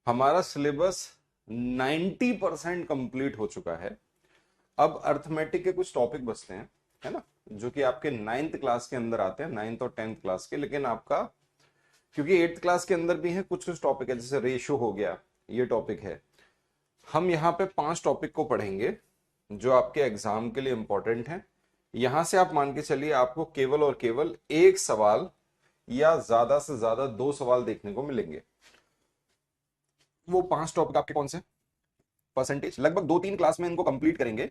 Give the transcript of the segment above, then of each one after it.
हमारा syllabus 90% complete हो चुका है। अब अर्थमेटिक के कुछ टॉपिक बचते हैं, है ना, जो कि आपके 9th क्लास के अंदर आते हैं, 9th और 10th क्लास के। लेकिन आपका क्योंकि 8th क्लास के अंदर भी है कुछ कुछ टॉपिक है, जैसे रेशियो हो गया, ये टॉपिक है। हम यहाँ पे 5 टॉपिक को पढ़ेंगे जो आपके एग्जाम के लिए इंपॉर्टेंट हैं। यहां से आप मान के चलिए आपको केवल और केवल एक सवाल या ज्यादा से ज्यादा 2 सवाल देखने को मिलेंगे। वो 5 टॉपिक आपके कौन से? परसेंटेज लगभग 2-3 क्लास में इनको कंप्लीट करेंगे,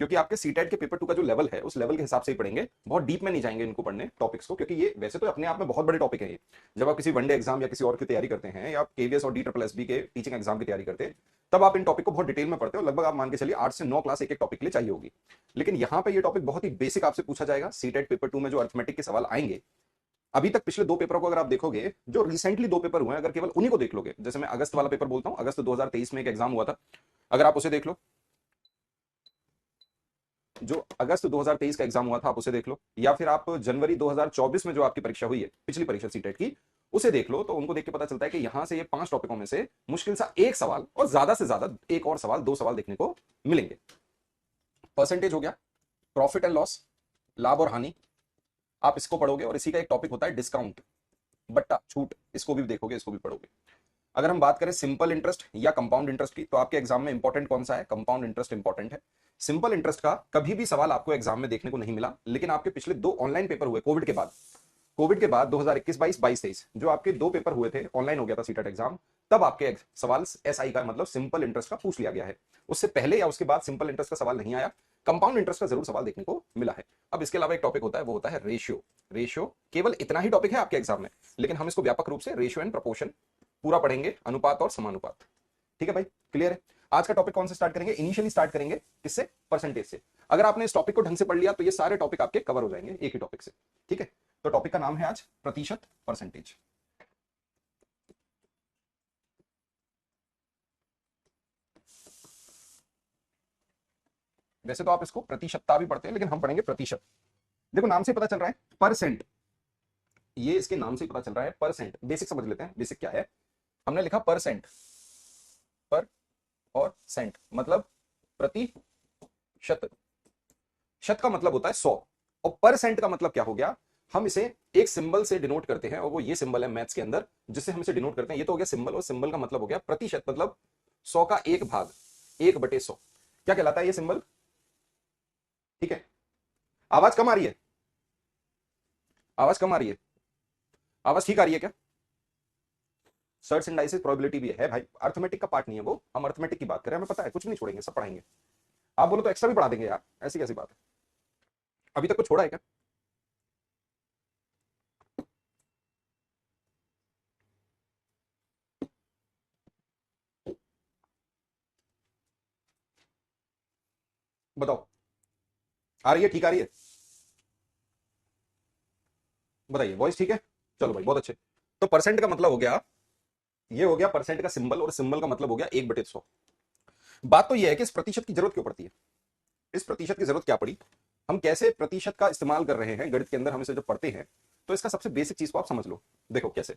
क्योंकि आपके सीटेट के पेपर 2 का जो लेवल है उस लेवल के हिसाब से ही पढ़ेंगे। बहुत डीप में नहीं जाएंगे इनको पढ़ने टॉपिक्स को, क्योंकि ये वैसे तो अपने आप में बहुत बड़े टॉपिक है ये। जब आप किसी वनडे एग्जाम या किसी और की तैयारी करते हैं, या आप केवीएस और DSSB के टीचिंग एग्जाम की तैयारी करते हैं, तब आप इन टॉपिक को बहुत डिटेल में पढ़ते हो। लगभग आप मान के चलिए 8 से 9 क्लास एक एक टॉपिक के लिए चाहिए होगी। लेकिन यहाँ पे ये टॉपिक बहुत ही बेसिक आपसे पूछा जाएगा। सीटेट पेपर 2 में जो अर्थमेटिक के सवाल आएंगे, अभी तक पिछले 2 पेपरों को अगर आप देखोगे, जो रिसेंटली 2 पेपर हुए हैं, अगर केवल उन्हीं को देख लोगे, जैसे मैं अगस्त वाला पेपर बोलता हूं, अगस्त 2023 में एक एग्जाम हुआ था, अगर आप उसे देख लो, जो अगस्त 2023 का एग्जाम हुआ था आप उसे देख लो, या फिर आप जनवरी 2024 में जो आपकी परीक्षा हुई है, पिछली परीक्षा सीटेट की, उसे देख लो, तो उनको देख के पता चलता है कि यहां से ये 5 टॉपिकों में से मुश्किल सा एक सवाल और ज्यादा से ज्यादा एक और सवाल, 2 सवाल देखने को मिलेंगे। परसेंटेज हो गया, प्रॉफिट एंड लॉस, लाभ और हानि, आप इसको पढ़ोगे। और इसी का एक टॉपिक होता है डिस्काउंट, बट्टा, छूट, इसको भी देखोगे, इसको भी पढ़ोगे। अगर हम बात करें सिंपल इंटरेस्ट या कंपाउंड इंटरेस्ट की, तो आपके एग्जाम में इंपॉर्टेंट कौन सा है? कंपाउंड इंटरेस्ट इंपॉर्टेंट है। सिंपल इंटरेस्ट का कभी भी सवाल आपको एग्जाम में देखने को नहीं मिला, लेकिन आपके पिछले 2 ऑनलाइन पेपर हुए कोविड के बाद, 2021-22, 22-23 जो आपके 2 पेपर हुए थे, ऑनलाइन हो गया था सीटेट एग्जाम, तब आपके सवाल एसआई का मतलब सिंपल इंटरेस्ट का पूछ लिया गया है। उससे पहले या उसके बाद सिंपल इंटरेस्ट का सवाल नहीं आया। कंपाउंड इंटरेस्ट का जरूर सवाल देखने को मिला है। अब इसके अलावा एक टॉपिक होता है, वो होता है रेशियो। रेशियो केवल इतना ही टॉपिक है आपके एग्जाम में, लेकिन हम इसको व्यापक रूप से रेशियो एंड प्रोपोर्शन पूरा पढ़ेंगे, अनुपात और समानुपात। ठीक है भाई, क्लियर है? आज का टॉपिक कौन से स्टार्ट करेंगे? इनिशियली स्टार्ट करेंगे किससे? परसेंटेज से। अगर आपने इस टॉपिक को ढंग से पढ़ लिया तो ये सारे टॉपिक आपके कवर हो जाएंगे एक ही टॉपिक से। ठीक है, तो टॉपिक का नाम है आज प्रतिशत, परसेंटेज। वैसे तो आप इसको प्रतिशतता भी पढ़ते हैं, लेकिन हम पढ़ेंगे प्रतिशत। देखो नाम से पता चल रहा है परसेंट, ये इसके नाम से पता चल रहा है परसेंट। बेसिक समझ लेते हैं, बेसिक क्या है। हमने लिखा परसेंट, पर और सेंट मतलब प्रतिशत। शत का मतलब होता है 100, और परसेंट का मतलब क्या हो गया? हम इसे एक सिंबल से डिनोट करते हैं, और वो ये सिंबल है मैथ्स के अंदर जिससे हम इसे डिनोट करते हैं। ये तो हो गया सिंबल, और सिंबल का मतलब हो गया प्रतिशत, मतलब 100 का 1 भाग, 1/100 क्या कहलाता है ये सिंबल? ठीक है, आवाज कम आ रही है? आवाज कम आ रही है? आवाज ठीक आ रही है क्या? सर्च इंडाइसिस प्रोबेबिलिटी भी है भाई, अर्थमेटिक का पार्ट नहीं है वो। हम अर्थमेटिक की बात करें, हमें पता है कुछ नहीं छोड़ेंगे, सब पढ़ाएंगे। आप बोलो तो एक्स्ट्रा भी पढ़ा देंगे यार, ऐसी कैसी बात है? अभी तक कुछ छोड़ा है क्या? बताओ, आ रही है? ठीक आ रही है? बताइए, वॉइस ठीक है? चलो भाई, बहुत अच्छे। तो परसेंट का मतलब हो गया, ये हो गया परसेंट का सिंबल, और सिंबल का मतलब हो गया 1/100। बात तो ये है कि इस प्रतिशत की जरूरत क्यों पड़ती है? इस प्रतिशत की जरूरत क्या पड़ी? हम कैसे प्रतिशत का इस्तेमाल कर रहे हैं गणित के अंदर, हम इसे जब पढ़ते हैं तो इसका सबसे बेसिक चीज को आप समझ लो। देखो कैसे।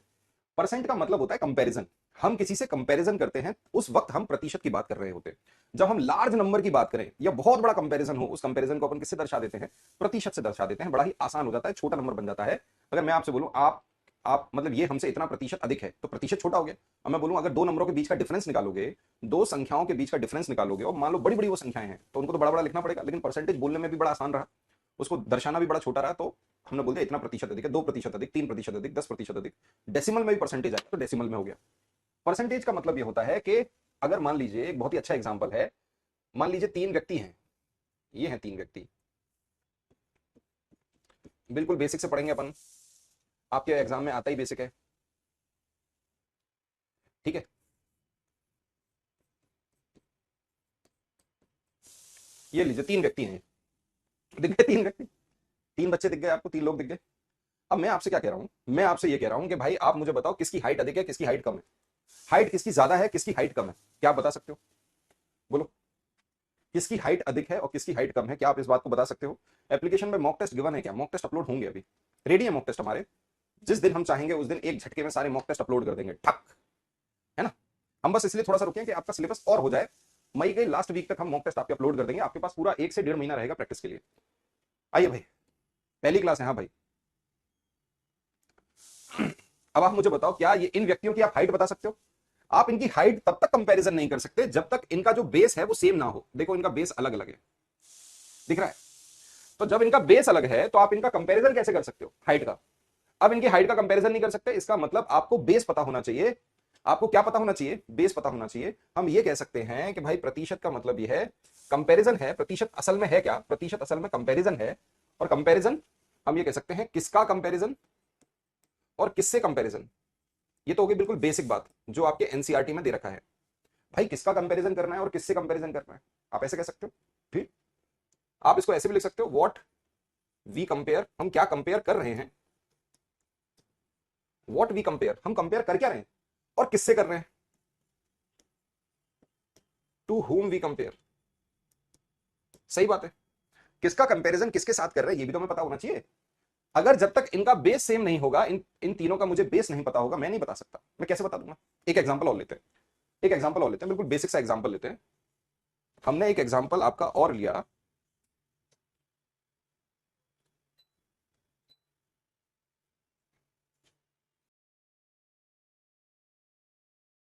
परसेंट का मतलब होता है कंपैरिजन। हम किसी से कंपैरिजन करते हैं, उस वक्त हम प्रतिशत की बात कर रहे होते हैं। जब हम लार्ज नंबर की बात करें या बहुत बड़ा कंपैरिजन हो, उस कंपैरिजन को अपन किससे दर्शा देते हैं? प्रतिशत से दर्शा देते हैं। बड़ा ही आसान हो जाता है, छोटा नंबर बन जाता है। अगर मैं आपसे बोलूं आप मतलब ये हमसे इतना प्रतिशत अधिक है, तो प्रतिशत छोटा हो गया। अब मैं बोलूं अगर 2 नंबरों के बीच का डिफरेंस निकालोगे, 2 संख्याओं के बीच का डिफरेंस निकालोगे, और मान लो बड़ी बड़ी वो संख्याएं हैं, तो उनको तो बड़ा बड़ा लिखना पड़ेगा। लेकिन परसेंटेज बोलने में भी बड़ा आसान रहा, उसको दर्शाना भी बड़ा छोटा रहा, तो हमने बोल दिया इतना प्रतिशत अधिक है, 2% अधिक, 3% अधिक, 10% अधिक। डेसिमल में भी परसेंटेज आया तो डेसिमल में हो गया। परसेंटेज का मतलब ये होता है कि अगर मान लीजिए, एक बहुत ही अच्छा एग्जांपल है, मान लीजिए 3 व्यक्ति हैं, ये हैं 3 व्यक्ति, बिल्कुल बेसिक से पढ़ेंगे अपन, आपके एग्जाम में आता ही बेसिक है। ठीक है, ये लीजिए 3 व्यक्ति हैं, दिख गए 3 व्यक्ति, 3 बच्चे दिख गए आपको, 3 लोग दिख गए। अब मैं आपसे क्या कह रहा हूं? मैं आपसे ये कह रहा हूं कि भाई आप मुझे बताओ किसकी हाइट अधिक है, किसकी हाइट कम है? हाइट किसकी ज्यादा है, किसकी हाइट कम है? क्या आप बता सकते हो? बोलो, किसकी हाइट अधिक है और किसकी हाइट कम है? क्या आप इस बात को बता सकते हो? एप्लीकेशन में मॉक टेस्ट गिवन है क्या? मॉक टेस्ट अपलोड होंगे, अभी रेडी है मॉक टेस्ट हमारे। जिस दिन हम चाहेंगे उस दिन एक झटके में सारे मॉक टेस्ट अपलोड कर देंगे, ठक, है ना। हम बस इसलिए थोड़ा सा रुके कि आपका सिलेबस और हो जाए। मई के लास्ट वीक तक हम मॉक टेस्ट आपके अपलोड कर देंगे, आपके पास पूरा 1 से 1.5 महीना रहेगा प्रैक्टिस के लिए। आइए भाई, पहली क्लास है। हाँ भाई, अब आप मुझे बताओ, क्या ये इन व्यक्तियों की आप हाइट बता सकते हो? आप इनकी हाइट तब तक कंपैरिजन नहीं कर सकते जब तक इनका जो बेस है वो सेम ना हो। देखो इनका बेस अलग अलग है, दिख रहा है? तो जब इनका बेस अलग है तो आप इनका कंपैरिजन कैसे कर सकते हो हाइट का? अब इनकी हाइट का कंपैरिजन नहीं कर सकते, इसका मतलब आपको बेस पता होना चाहिए। आपको क्या पता होना चाहिए? बेस पता होना चाहिए। हम ये कह सकते हैं कि भाई प्रतिशत का मतलब ये है, कंपैरिजन है। प्रतिशत असल में है क्या? प्रतिशत असल में कंपैरिजन है। और कंपैरिजन हम ये कह सकते हैं किसका कंपैरिजन और किससे कंपैरिजन। ये तो होगी बिल्कुल बेसिक बात जो आपके एनसीईआरटी में दे रखा है। भाई किसका कंपैरिजन करना है और किससे कंपैरिजन करना है, आप ऐसे कह सकते हो। ठीक, आप इसको ऐसे भी लिख सकते हो, व्हाट वी कंपेयर, हम क्या कंपेयर कर रहे हैं। व्हाट वी कंपेयर, हम कंपेयर कर क्या रहे हैं और किससे कर रहे हैं। टू whom वी कंपेयर, सही बात है। किसका कंपैरिजन किसके साथ कर रहे हैं ये भी तो हमें पता होना चाहिए। अगर जब तक इनका बेस सेम नहीं होगा, इन तीनों का मुझे बेस नहीं पता होगा, मैं नहीं बता सकता। मैं कैसे बता दूंगा? एक एग्जांपल और लेते हैं, एक एग्जांपल और लेते हैं, बिल्कुल बेसिक सा एग्जांपल लेते हैं। हमने एक एग्जांपल आपका और लिया।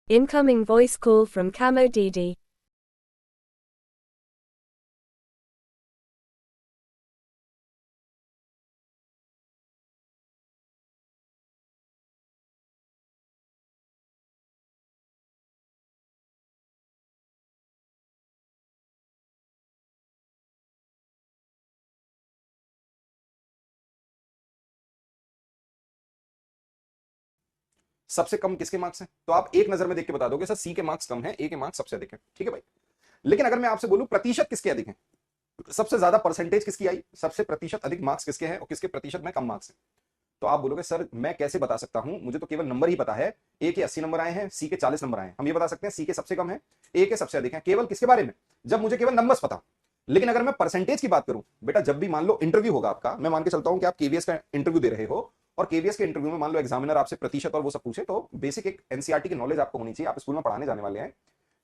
Incoming voice call from Camo Didi. सबसे कम किसके मार्क्स हैं? तो आप एक नजर में देख के बता दोगे सर सी के मार्क्स कम है, ए के मार्क्स सबसे अधिक है। ठीक है भाई, लेकिन अगर मैं आपसे बोलूं प्रतिशत किसके अधिक है, सबसे ज्यादा परसेंटेज किसकी आई, सबसे प्रतिशत अधिक मार्क्स किसके हैं और किसके प्रतिशत में कम मार्क्स हैं, तो आप बोलोगे सर मैं कैसे बता सकता हूं, मुझे तो केवल नंबर ही पता है। ए के 80 नंबर आए हैं, सी के 40 नंबर आए हैं। हम ये बता सकते हैं सी के सबसे कम है, ए के सबसे अधिक है, केवल किसके बारे में? जब मुझे केवल नंबर्स पता। लेकिन अगर मैं परसेंटेज की बात करूं, बेटा जब भी मान लो इंटरव्यू होगा आपका, मैं मान के चलता हूं कि आप केवीएस का इंटरव्यू दे रहे हो, और केवीएस के इंटरव्यू में मान लो एग्जामिनर आपसे प्रतिशत और वो सब पूछे, तो बेसिक एक एनसीईआरटी की नॉलेज आपको होनी चाहिए, आप स्कूल में पढ़ाने जाने वाले हैं।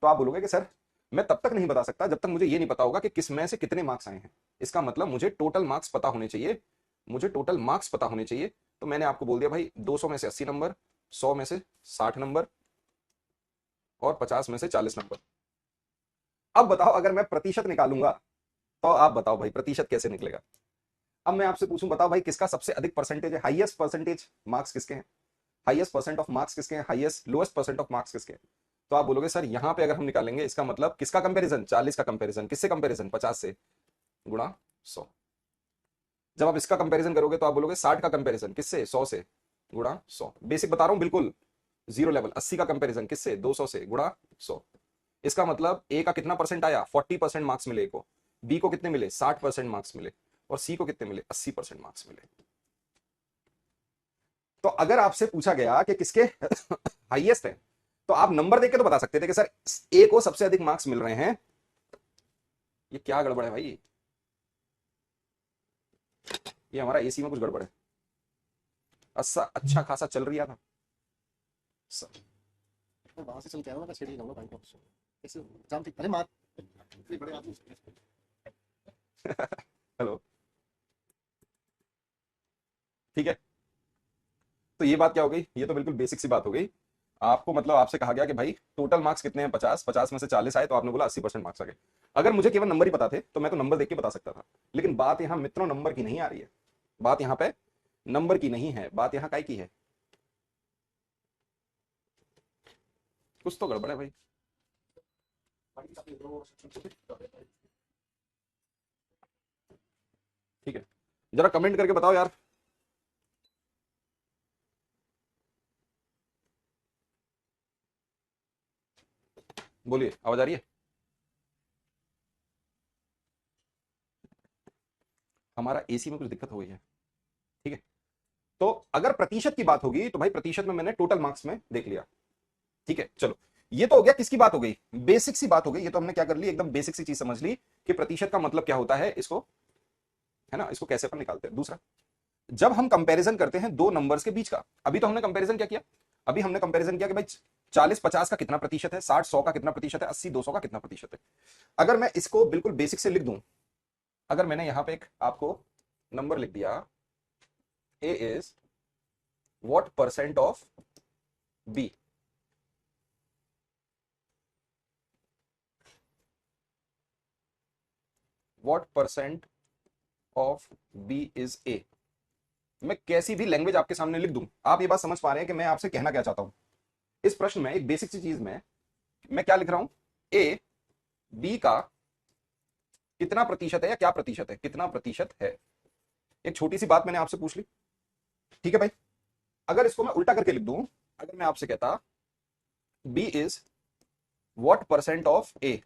तो आप बोलोगे कि सर मैं तब तक नहीं बता सकता जब तक मुझे ये नहीं पता होगा कि किस में से कितने मार्क्स आए हैं। इसका मतलब मुझे टोटल मार्क्स पता होने चाहिए, मुझे टोटल मार्क्स पता होने चाहिए। तो मैंने आपको बोल दिया भाई 200 में से 80 नंबर, 100 में से 60 नंबर और 50 में से 40 नंबर। अब बताओ अगर मैं प्रतिशत निकालूंगा तो आप बताओ भाई प्रतिशत कैसे निकलेगा? अब मैं आपसे पूछूं, बताओ भाई किसका सबसे अधिक परसेंटेज है, हाईएस्ट परसेंटेज मार्क्स किसके हैं, हाईएस्ट परसेंट ऑफ मार्क्स किसके हैं, highest lowest percent of marks किसके हैं? तो आप बोलोगे सर यहां पे अगर हम निकालेंगे इसका मतलब किसका कंपैरिजन, 40 का कंपैरिजन, किससे कंपैरिजन, 50 से गुणा 100। जब आप इसका कंपैरिजन करोगे तो आप बोलोगे 60 का कंपैरिजन किससे, 100 से गुणा 100। बेसिक बता रहा हूं बिल्कुल जीरो लेवल। 80 का कंपैरिजन किससे, 200 से गुणा 100। इसका मतलब ए का कितना परसेंट आया, 40% मार्क्स मिले ए को, बी को कितने मिले, 60% मार्क्स मिले, और सी को कितने मिले, 80% मार्क्स मिले। तो अगर आपसे पूछा गया कि किसके हाईएस्ट है, तो आप नंबर देख के तो बता सकते थे कि सर ए को सबसे अधिक मार्क्स मिल रहे हैं। ये क्या गड़बड़ है भाई, ये हमारा एसी में कुछ गड़बड़ है। अच्छा खासा चल रहा था। वहां से चल के आया ना, छेड़ी जाऊंगा भाई को कैसे जाम ठीक। अरे मार इतने बड़े आदमी। हेलो, ठीक है। तो ये बात क्या हो गई, ये तो बिल्कुल बेसिक सी बात हो गई। आपको मतलब आपसे कहा गया कि भाई टोटल मार्क्स कितने हैं, 50, 50 में से 40 आए, तो आपने बोला 80% मार्क्स आ गए। अगर मुझे केवल नंबर ही पता थे तो मैं तो नंबर देख के बता सकता था। लेकिन बात यहां मित्रों नंबर की नहीं आ रही है, बात यहां पे नंबर की नहीं है, बात यहां काय की है, कुछ तो गड़बड़ है भाई। ठीक है, जरा कमेंट करके बताओ यार। बोलिए, आवाज आ रही है? हमारा एसी में कुछ दिक्कत हो गई है। ठीक है, तो अगर प्रतिशत की बात होगी तो भाई प्रतिशत में मैंने टोटल मार्क्स में देख लिया। ठीक है, चलो ये तो हो गया, किसकी बात हो गई, बेसिक सी बात हो गई। ये तो हमने क्या कर ली, एकदम बेसिक सी चीज समझ ली कि प्रतिशत का मतलब क्या होता है, इसको है ना, इसको कैसे अपन निकालते हैं। दूसरा, जब हम कंपैरिजन करते हैं दो नंबर्स के बीच का, अभी तो हमने कंपैरिजन क्या किया, अभी हमने कंपैरिजन किया कि भाई 40-50 का कितना प्रतिशत है, 60-100 का कितना प्रतिशत है, 80-200 का कितना प्रतिशत है। अगर मैं इसको बिल्कुल बेसिक से लिख दूं, अगर मैंने यहां पे एक आपको नंबर लिख दिया, A is what percent of B, what percent of B is A, मैं कैसी भी लैंग्वेज आपके सामने लिख दूं, आप ये बात समझ पा रहे हैं कि मैं आपसे कहना क्या चाहता हूं। इस प्रश्न में एक बेसिक सी चीज में मैं क्या लिख रहा हूं, ए बी का कितना प्रतिशत है या क्या प्रतिशत है, कितना प्रतिशत है। एक छोटी सी बात मैंने आपसे पूछ ली, ठीक है भाई। अगर इसको मैं उल्टा करके लिख दूं, अगर मैं आपसे कहता B is what percent of A,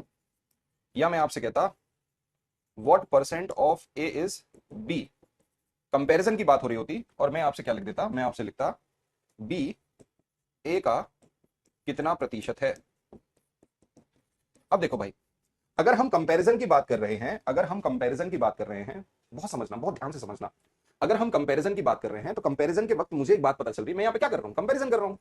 या मैं आपसे कहता what percent of A is B, comparison की बात हो रही होती और मैं आपसे क्या लिख देता, मैं आपसे लिखता बी ए का कितना प्रतिशत है। अब देखो भाई, अगर हम कंपैरिजन की बात कर रहे हैं, अगर हम कंपैरिजन की बात कर रहे हैं, बहुत समझना, बहुत ध्यान से समझना, अगर हम कंपैरिजन की बात कर रहे हैं तो कंपैरिजन के वक्त मुझे एक बात पता चल रही है, मैं यहां पे क्या कर रहा हूं, कंपैरिजन कर रहा हूं,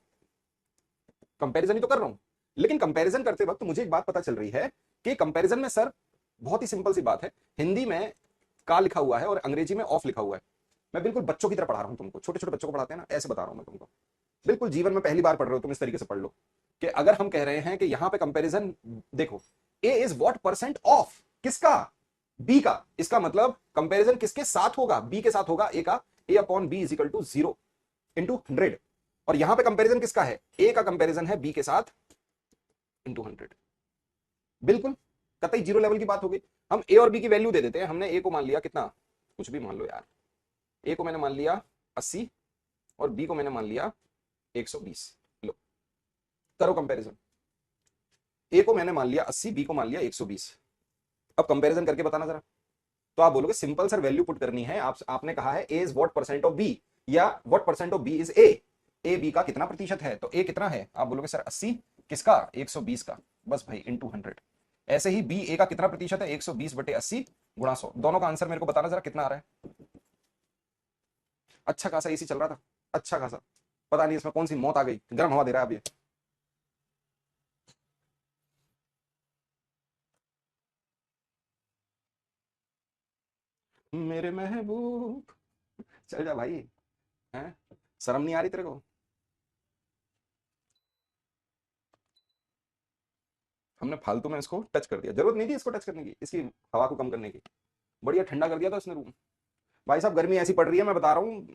कंपैरिजन ही तो कर रहा हूं। लेकिन कंपैरिजन करते वक्त मुझे एक बात पता चल रही है कि कंपैरिजन में सर बहुत ही सिंपल सी बात है, हिंदी में का लिखा हुआ है और अंग्रेजी में ऑफ लिखा हुआ है। मैं बिल्कुल बच्चों की तरह पढ़ा रहा हूं तुमको, छोटे छोटे बच्चों को पढ़ाते हैं ना, ऐसे बता रहा हूं मैं तुमको, बिल्कुल जीवन में पहली बार पढ़ रहे हो तुम, इस तरीके से पढ़ लो कि अगर हम कह रहे हैं कि यहां पे कंपैरिजन देखो, ए इज व्हाट परसेंट ऑफ किसका, बी का, इसका मतलब कंपैरिजन किसके साथ होगा, बी के साथ होगा, ए का, A upon B is equal to 0 into 100। और यहां पे कंपैरिजन किसका है, ए का कंपैरिजन है बी के साथ इंटू 100। बिल्कुल कतई जीरो लेवल की बात हो गई। हम ए और बी की वैल्यू दे देते हैं, हमने ए को मान लिया कितना, कुछ भी मान लो यार, ए को मैंने मान लिया 80 और बी को मैंने मान लिया 120। लो करो कंपैरिजन, ए को मैंने मान लिया 80, बी को मान लिया 120। अब कंपैरिजन करके बताना जरा। तो आप बोलोगे सिंपल सर वैल्यू पुट करनी है, आपने कहा है A is what percent of B, या what percent of B is A B का कितना प्रतिशत है, तो ए कितना है, आप बोलोगे सर 80 किसका, 120 का, बस भाई इंटू 100। ऐसे ही बी ए का कितना प्रतिशत है, 120 बटे 80 गुणा 100। दोनों का आंसर मेरे को बताना जरा कितना आ रहा है। अच्छा खासा एसी चल रहा था, अच्छा खासा, पता नहीं इसमें कौन सी मौत आ गई, गर्म हवा दे रहा है अब ये। मेरे महबूब, चल जा भाई, हैं, शर्म नहीं आ रही तेरे को। हमने फालतू में इसको टच कर दिया, जरूरत नहीं थी इसको टच करने की, इसकी हवा को कम करने की, बढ़िया ठंडा कर दिया था इसने रूम। भाई साहब गर्मी ऐसी पड़ रही है, मैं बता रहा हूँ,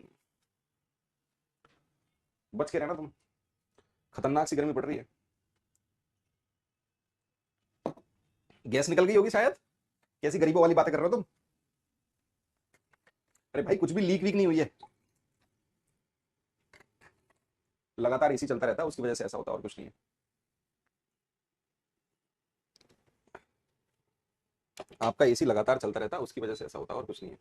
बच के रहना तुम, खतरनाक सी गर्मी पड़ रही है। गैस निकल गई होगी शायद, कैसी गरीबों वाली बातें कर रहे हो तुम। अरे भाई कुछ भी लीक वीक नहीं हुई है, लगातार एसी चलता रहता है उसकी वजह से ऐसा होता है, और कुछ नहीं है। आपका एसी लगातार चलता रहता है उसकी वजह से ऐसा होता है, और कुछ नहीं है।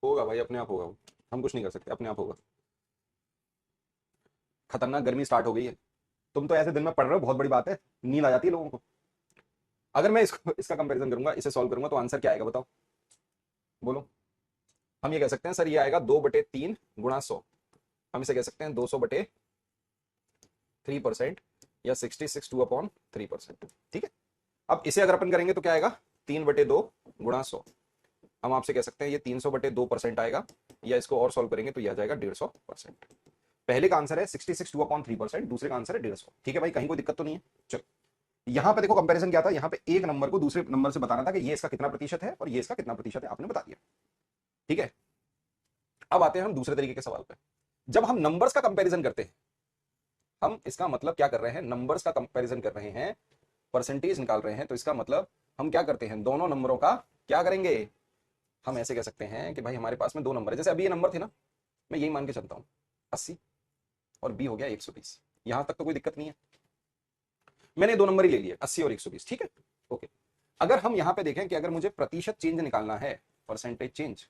होगा भाई, अपने आप होगा वो, हम कुछ नहीं कर सकते, अपने आप होगा। खतरनाक गर्मी स्टार्ट हो गई है, तुम तो ऐसे दिन में पढ़ रहे हो, बहुत बड़ी बात है, नींद आ जाती है लोगों को। अगर मैं इसको इसका कंपैरिजन करूंगा, इसे सॉल्व करूंगा, तो आंसर क्या आएगा बताओ, बोलो। हम ये कह सकते हैं सर ये आएगा 2/3 गुणा 100, हम इसे कह सकते हैं 200/3%, या 66 2/3%, ठीक है। अब इसे अगर अपन करेंगे तो क्या आएगा, 3/2 गुणा 100, हम आपसे कह सकते हैं ये 300/2% आएगा, या इसको और सॉल्व करेंगे तो यह आ जाएगा 150%। पहले का आंसर है 66 2/3%, दूसरे का आंसर है 150। ठीक है भाई, कहीं कोई दिक्कत तो नहीं है। चलो यहां पे देखो कंपैरिजन क्या था, यहां पे एक नंबर को दूसरे नंबर से बताना था कि ये इसका कितना प्रतिशत है और ये इसका कितना प्रतिशत है, आपने बता दिया, ठीक है। अब आते हैं हम दूसरे तरीके के सवाल पे। जब हम नंबर्स का कंपैरिजन करते हैं, हम इसका मतलब क्या कर रहे हैं, नंबर्स का कंपैरिजन कर रहे हैं, परसेंटेज निकाल रहे हैं, तो इसका मतलब हम क्या करते हैं, दोनों नंबरों का क्या करेंगे, हम ऐसे कह सकते हैं कि भाई हमारे पास में दो नंबर है, जैसे अभी ये नंबर थे ना, मैं यही मान के चलता हूं 80 और बी हो गया 120, यहां तक तो कोई दिक्कत नहीं है, मैंने दो नंबर ही ले लिए 80 और 120, ठीक है, ओके। अगर हम यहां पे देखें कि अगर मुझे प्रतिशत चेंज निकालना है, परसेंटेज चेंज,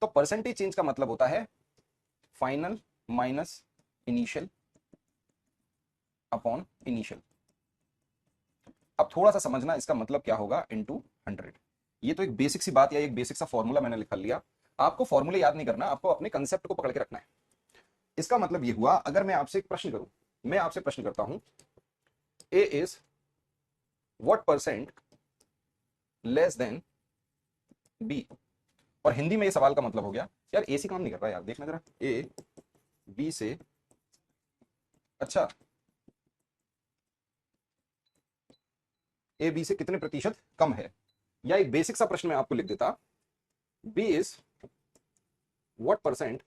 तो परसेंटेज चेंज का मतलब होता है final minus initial upon initial. अब थोड़ा सा समझना इसका मतलब क्या होगा, इनटू 100। ये तो एक बेसिक सी बात या एक बेसिक सा फॉर्मूला मैंने लिख लिया। आपको फॉर्मूले याद नहीं करना, आपको अपने कंसेप्ट को पकड़ के रखना है। इसका मतलब ये हुआ, अगर मैं आपसे एक प्रश्न करूं, मैं आपसे प्रश्न करता हूं, A is what percent less than B, और हिंदी में ये सवाल का मतलब हो गया, यार ए सी काम नहीं कर रहा यार, देखना जरा, ए बी से अच्छा, ए बी से कितने प्रतिशत कम है। या एक बेसिक सा प्रश्न मैं आपको लिख देता, B is what percent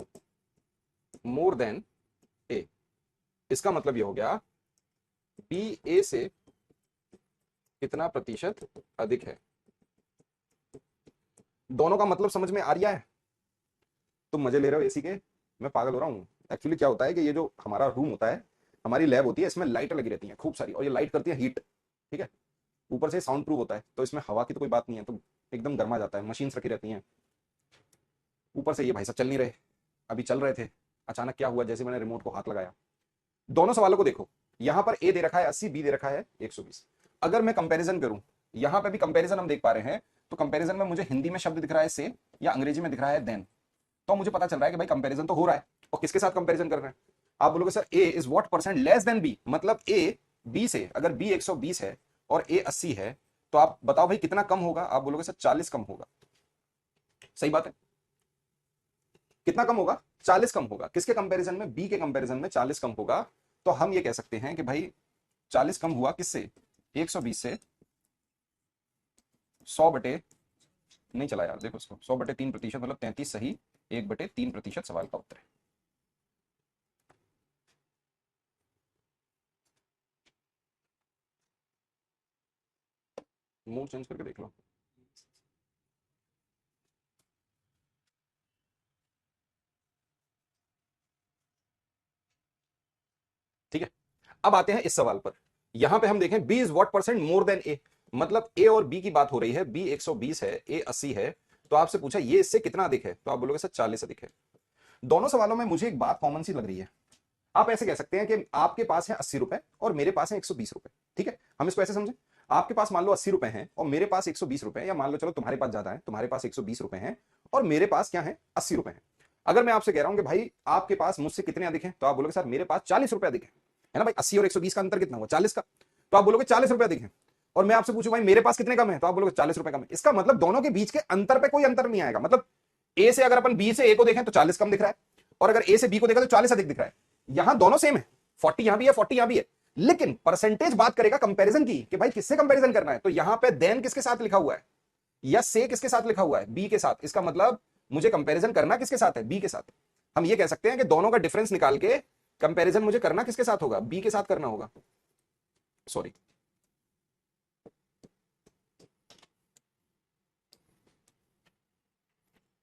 more than A. इसका मतलब ये हो गया, बी ए से कितना प्रतिशत अधिक है। दोनों का मतलब समझ में आ रहा है? तुम मजे ले रहे हो एसी के, मैं पागल हो रहा हूँ। एक्चुअली क्या होता है कि ये जो हमारा रूम होता है, हमारी लैब होती है, इसमें लाइटें लगी रहती हैं खूब सारी, और ये लाइट करती है हीट, ठीक है। ऊपर से साउंड प्रूफ होता है, तो इसमें हवा की तो कोई बात नहीं है, तो एकदम गर्मा जाता है, मशीन्स रखी रहती हैं। ऊपर से ये भाई साहब चल नहीं रहे, अभी चल रहे थे, अचानक क्या हुआ, जैसे मैंने रिमोट को हाथ लगाया। दोनों सवालों को देखो, यहां पर ए दे रखा है 80, बी दे रखा है 120। अगर मैं कंपैरिजन करूं, यहां पे भी कंपैरिजन हम देख पा रहे हैं, तो कंपैरिजन में मुझे हिंदी में शब्द दिख रहा है से, या अंग्रेजी में दिख रहा है देन, तो मुझे पता चल रहा है कि भाई कंपैरिजन तो हो रहा है। और किसके साथ कंपैरिजन कर रहे हैं? आप बोलोगे sir A is what percent less than B, मतलब ए बी से, अगर बी 120 है और ए 80 है, तो आप बताओ भाई कितना कम होगा? आप बोलोगे सर 40 कम होगा। सही बात है, कितना कम होगा? 40 कम होगा। किसके कंपैरिजन में? बी के कंपैरिजन में 40 कम होगा। तो हम ये कह सकते हैं कि भाई 40 कम हुआ किससे? 120 से। 100 बटे, नहीं चला यार, देखो इसको, 100 बटे 3% मतलब 33 सही, 1 बटे 3% सवाल का उत्तर है। मूड चेंज करके देख लो। ठीक है, अब आते हैं इस सवाल पर। यहां पे हम देखें, B is what percent more than A, मतलब ए और बी की बात हो रही है। बी 120 है, ए 80 है, तो आपसे पूछा ये इससे कितना अधिक है, तो आप बोलोगे सर 40 अधिक है। दोनों सवालों में मुझे एक बात कॉमन सी लग रही है। आप ऐसे कह सकते हैं कि आपके पास है 80 रुपए और मेरे पास है 120 रुपए। ठीक है, हम इसको ऐसे समझे, आपके पास मान लो 80 रुपए हैं और मेरे पास 120 रुपए, या मान लो चलो तुम्हारे पास ज्यादा है, तुम्हारे पास 120 रुपए हैं और मेरे पास क्या है? 80 रुपए हैं। अगर मैं आपसे कह रहा हूं कि भाई आपके पास मुझसे कितने अधिक हैं, तो आप बोलोगे सर मेरे पास 40 रुपए अधिक है ना भाई। 80 और 120 का अंतर कितना हुआ? 40 का। तो आप बोलोगे 40 रुपए अधिक है। और मैं आपसे पूछूं भाई मेरे पास कितने कम है, तो आप बोलोगे 40 रुपए कम है। इसका मतलब दोनों के बीच के अंतर पे कोई अंतर नहीं आएगा। मतलब ए से अगर अपन बी से ए को देखें तो 40 कम दिख रहा है, और अगर ए से बी को देखा तो 40 अधिक दिख रहा है। यहां दोनों सेम है, 40 यहां भी है, 40 यहां भी है, लेकिन परसेंटेज बात करेगा कंपैरिजन की कि भाई किससे कंपैरिजन करना है। तो यहां पे देन किसके साथ लिखा हुआ है, या से किसके साथ लिखा हुआ है? बी के साथ। इसका मतलब मुझे कंपैरिजन करना किसके साथ है? बी के साथ। हम ये कह सकते हैं कि दोनों का डिफरेंस निकाल के कंपैरिजन मुझे करना किसके साथ होगा? बी के साथ करना होगा। सॉरी,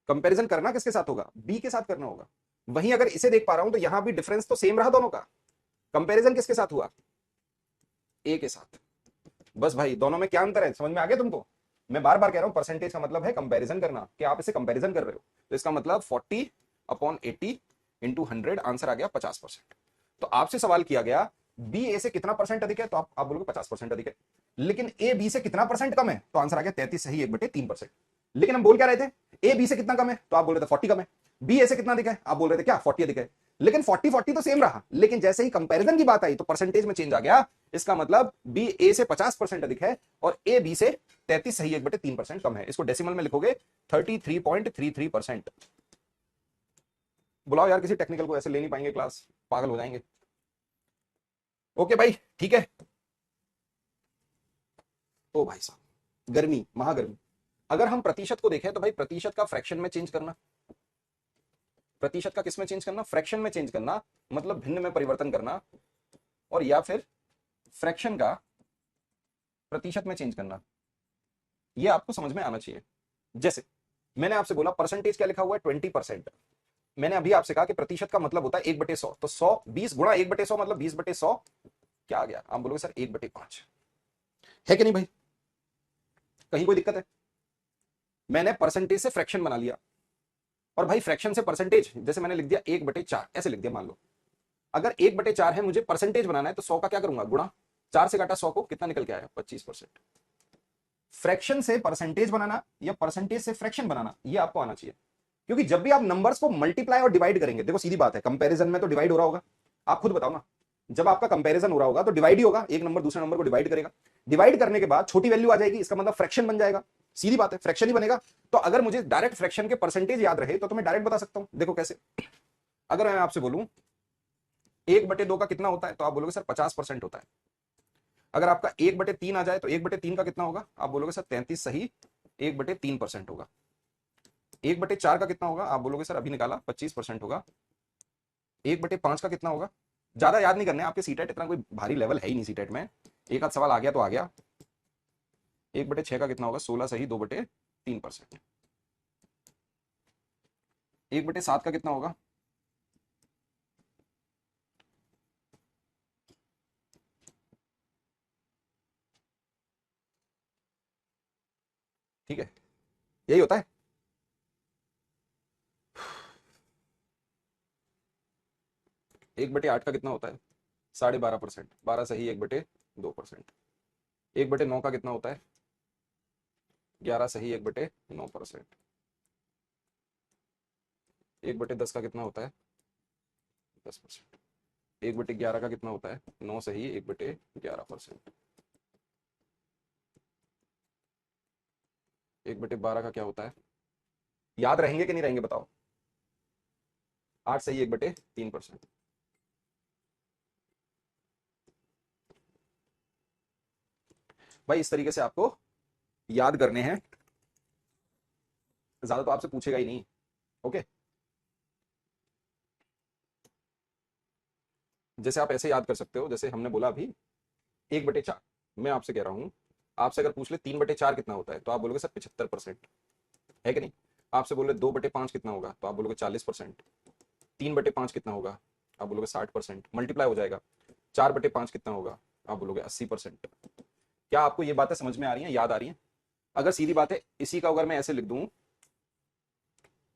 कंपैरिजन करना किसके साथ होगा? बी के साथ करना होगा। वहीं अगर इसे देख पा रहा हूं तो यहां भी डिफरेंस तो सेम रहा दोनों का, कंपैरिजन किसके साथ हुआ? ए के साथ। बस भाई, दोनों में क्या अंतर है समझ में आ गया तुमको? मैं बार बार कह रहा हूं, परसेंटेज का मतलब है कंपैरिजन करना, कि आप इसे कंपैरिजन कर रहे हो। तो इसका मतलब 40/80 इंटू 100, आंसर आ गया 50%। तो आपसे सवाल किया गया बी ए से कितना परसेंट अधिक है, तो आप बोलोगे 50% अधिक है। लेकिन ए बी से कितना परसेंट कम है, तो आंसर आ गया 33 सही, 1/3%। लेकिन हम बोल क्या रहे थे? ए बी से कितना कम है, तो आप बोल रहे थे 40 कम है। बी ए से कितना अधिक है, आप बोल रहे थे क्या 40 अधिक है। लेकिन 40-40 तो सेम रहा, लेकिन जैसे ही कंपैरिजन की बात आई तो परसेंटेज में चेंज आ गया। इसका मतलब बी ए से 50% अधिक है और ए बी से 33 सही, 1/3% कम है। इसको डेसिमल में लिखोगे 33.33%। बुलाओ यार किसी टेक्निकल को, ऐसे ले नहीं पाएंगे क्लास, पागल हो जाएंगे। ओके भाई, ठीक है। ओ भाई साहब, गर्मी, महागर्मी। अगर हम प्रतिशत को देखें तो भाई प्रतिशत का फ्रैक्शन में चेंज करना, प्रतिशत का किसमें चेंज करना? फ्रैक्शन में चेंज करना, मतलब भिन्न में परिवर्तन करना, और या फिर फ्रैक्शन का प्रतिशत में चेंज करना। यह आपको समझ में आना चाहिए। जैसे मैंने आपसे बोला परसेंटेज क्या लिखा हुआ है? 20%। मैंने अभी आपसे कहा कि प्रतिशत का मतलब होता है 1/100, तो 100 20 गुणा 1/100 मतलब 20/100। क्या आ गया? आप बोलोगे सर 1/5 है कि नहीं भाई? कहीं कोई दिक्कत है? मैंने परसेंटेज से फ्रैक्शन बना लिया, और भाई फ्रैक्शन से परसेंटेज, जैसे मैंने लिख दिया 1/4, ऐसे लिख दिया। मान लो अगर 1/4 है, मुझे परसेंटेज बनाना है, तो 100 का क्या करूंगा? गुणा 4 से काटा 100 को, कितना निकल के आया? 25%। फ्रैक्शन से परसेंटेज बनाना या परसेंटेज से फ्रैक्शन बनाना, ये आपको आना चाहिए। क्योंकि जब भी आप नंबर्स को मल्टीप्लाई और डिवाइड करेंगे, देखो सीधी बात है, कंपैरिजन में तो डिवाइड हो रहा होगा, आप खुद बताओ ना, जब आपका कंपैरिजन हो रहा होगा तो डिवाइड ही होगा, एक नंबर दूसरे नंबर को डिवाइड करेगा, डिवाइड करने के बाद छोटी वैल्यू आ जाएगी, इसका मतलब फ्रैक्शन बन जाएगा, सीधी बात है, फ्रैक्शन ही बनेगा। तो अगर मुझे डायरेक्ट फ्रैक्शन के परसेंटेज याद रहे तो मैं डायरेक्ट बता सकता हूं। देखो कैसे, अगर मैं आपसे बोलूं 1/2 का कितना होता है, तो आप बोलोगे सर 50% होता है। अगर आपका 1/3 आ जाए तो 1/3 का कितना होगा, आप बोलोगे सर 33 सही, 1/3% होगा। 1/4 का कितना होगा, आप बोलोगे सर अभी निकाला 25% होगा। 1/5 का कितना होगा, ज्यादा याद नहीं करने, आपके सीटेट इतना कोई भारी लेवल है ही नहीं सीटेट में, एक आध सवाल आ गया तो आ गया। 1/6 का कितना होगा, 16 सही, 2/3%। 1/7 का कितना होगा, ठीक है, यही होता है। 1/8 का कितना होता है, 12.5%, 12 सही, 1/2%। 1/9 का कितना होता है, 11 सही, 1/9%। 1/10 का कितना होता है, 10%। 1/11 का कितना होता है, 9 सही, 1/11%। 1/12 का क्या होता है, याद रहेंगे कि नहीं रहेंगे बताओ, 8 सही, 1/3%। भाई इस तरीके से आपको याद करने हैं, ज्यादा तो आपसे पूछेगा ही नहीं। ओके, जैसे आप ऐसे याद कर सकते हो, जैसे हमने बोला अभी 1/4, मैं आपसे कह रहा हूं, आपसे अगर पूछ ले 3/4 कितना होता है, तो आप बोलोगे सर 75%, है कि नहीं। आपसे बोले 2/5 कितना होगा, तो आप बोलोगे 40%। 3/5 कितना होगा, आप बोलोगे 60%, मल्टीप्लाई हो जाएगा। 4/5 कितना होगा, आप बोलोगे 80%। क्या आपको ये बातें समझ में आ रही हैं, याद आ रही हैं। अगर सीधी बात है, इसी का अगर मैं ऐसे लिख दूं,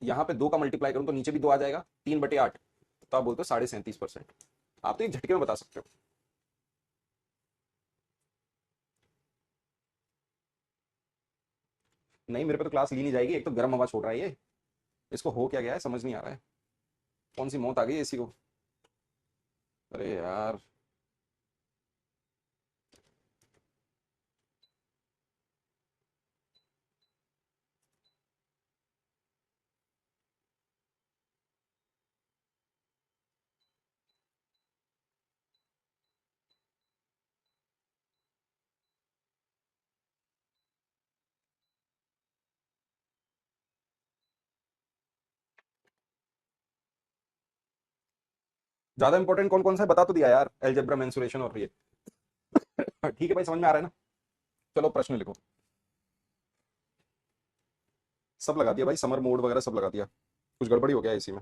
यहाँ पे 2 का मल्टीप्लाई करूं तो नीचे भी 2 आ जाएगा, 3/8, तो आप बोलते हो 37.5%। आप तो एक झटके में बता सकते हो। नहीं, मेरे पे तो क्लास ली नहीं जाएगी, एक तो गर्म हवा छोड़ रहा है ये, इसको हो क्या गया है समझ नहीं आ रहा है, कौन सी मौत आ गई इसी को, अरे यार। ज्यादा इंपॉर्टेंट कौन कौन सा है बता तो दिया यार, अलजेब्रा, मेंसुरेशन और ये। ठीक है भाई, समझ में आ रहा है ना। चलो प्रश्न लिखो, सब लगा दिया भाई, समर मोड वगैरह सब लगा दिया, कुछ गड़बड़ी हो गया है इसी में।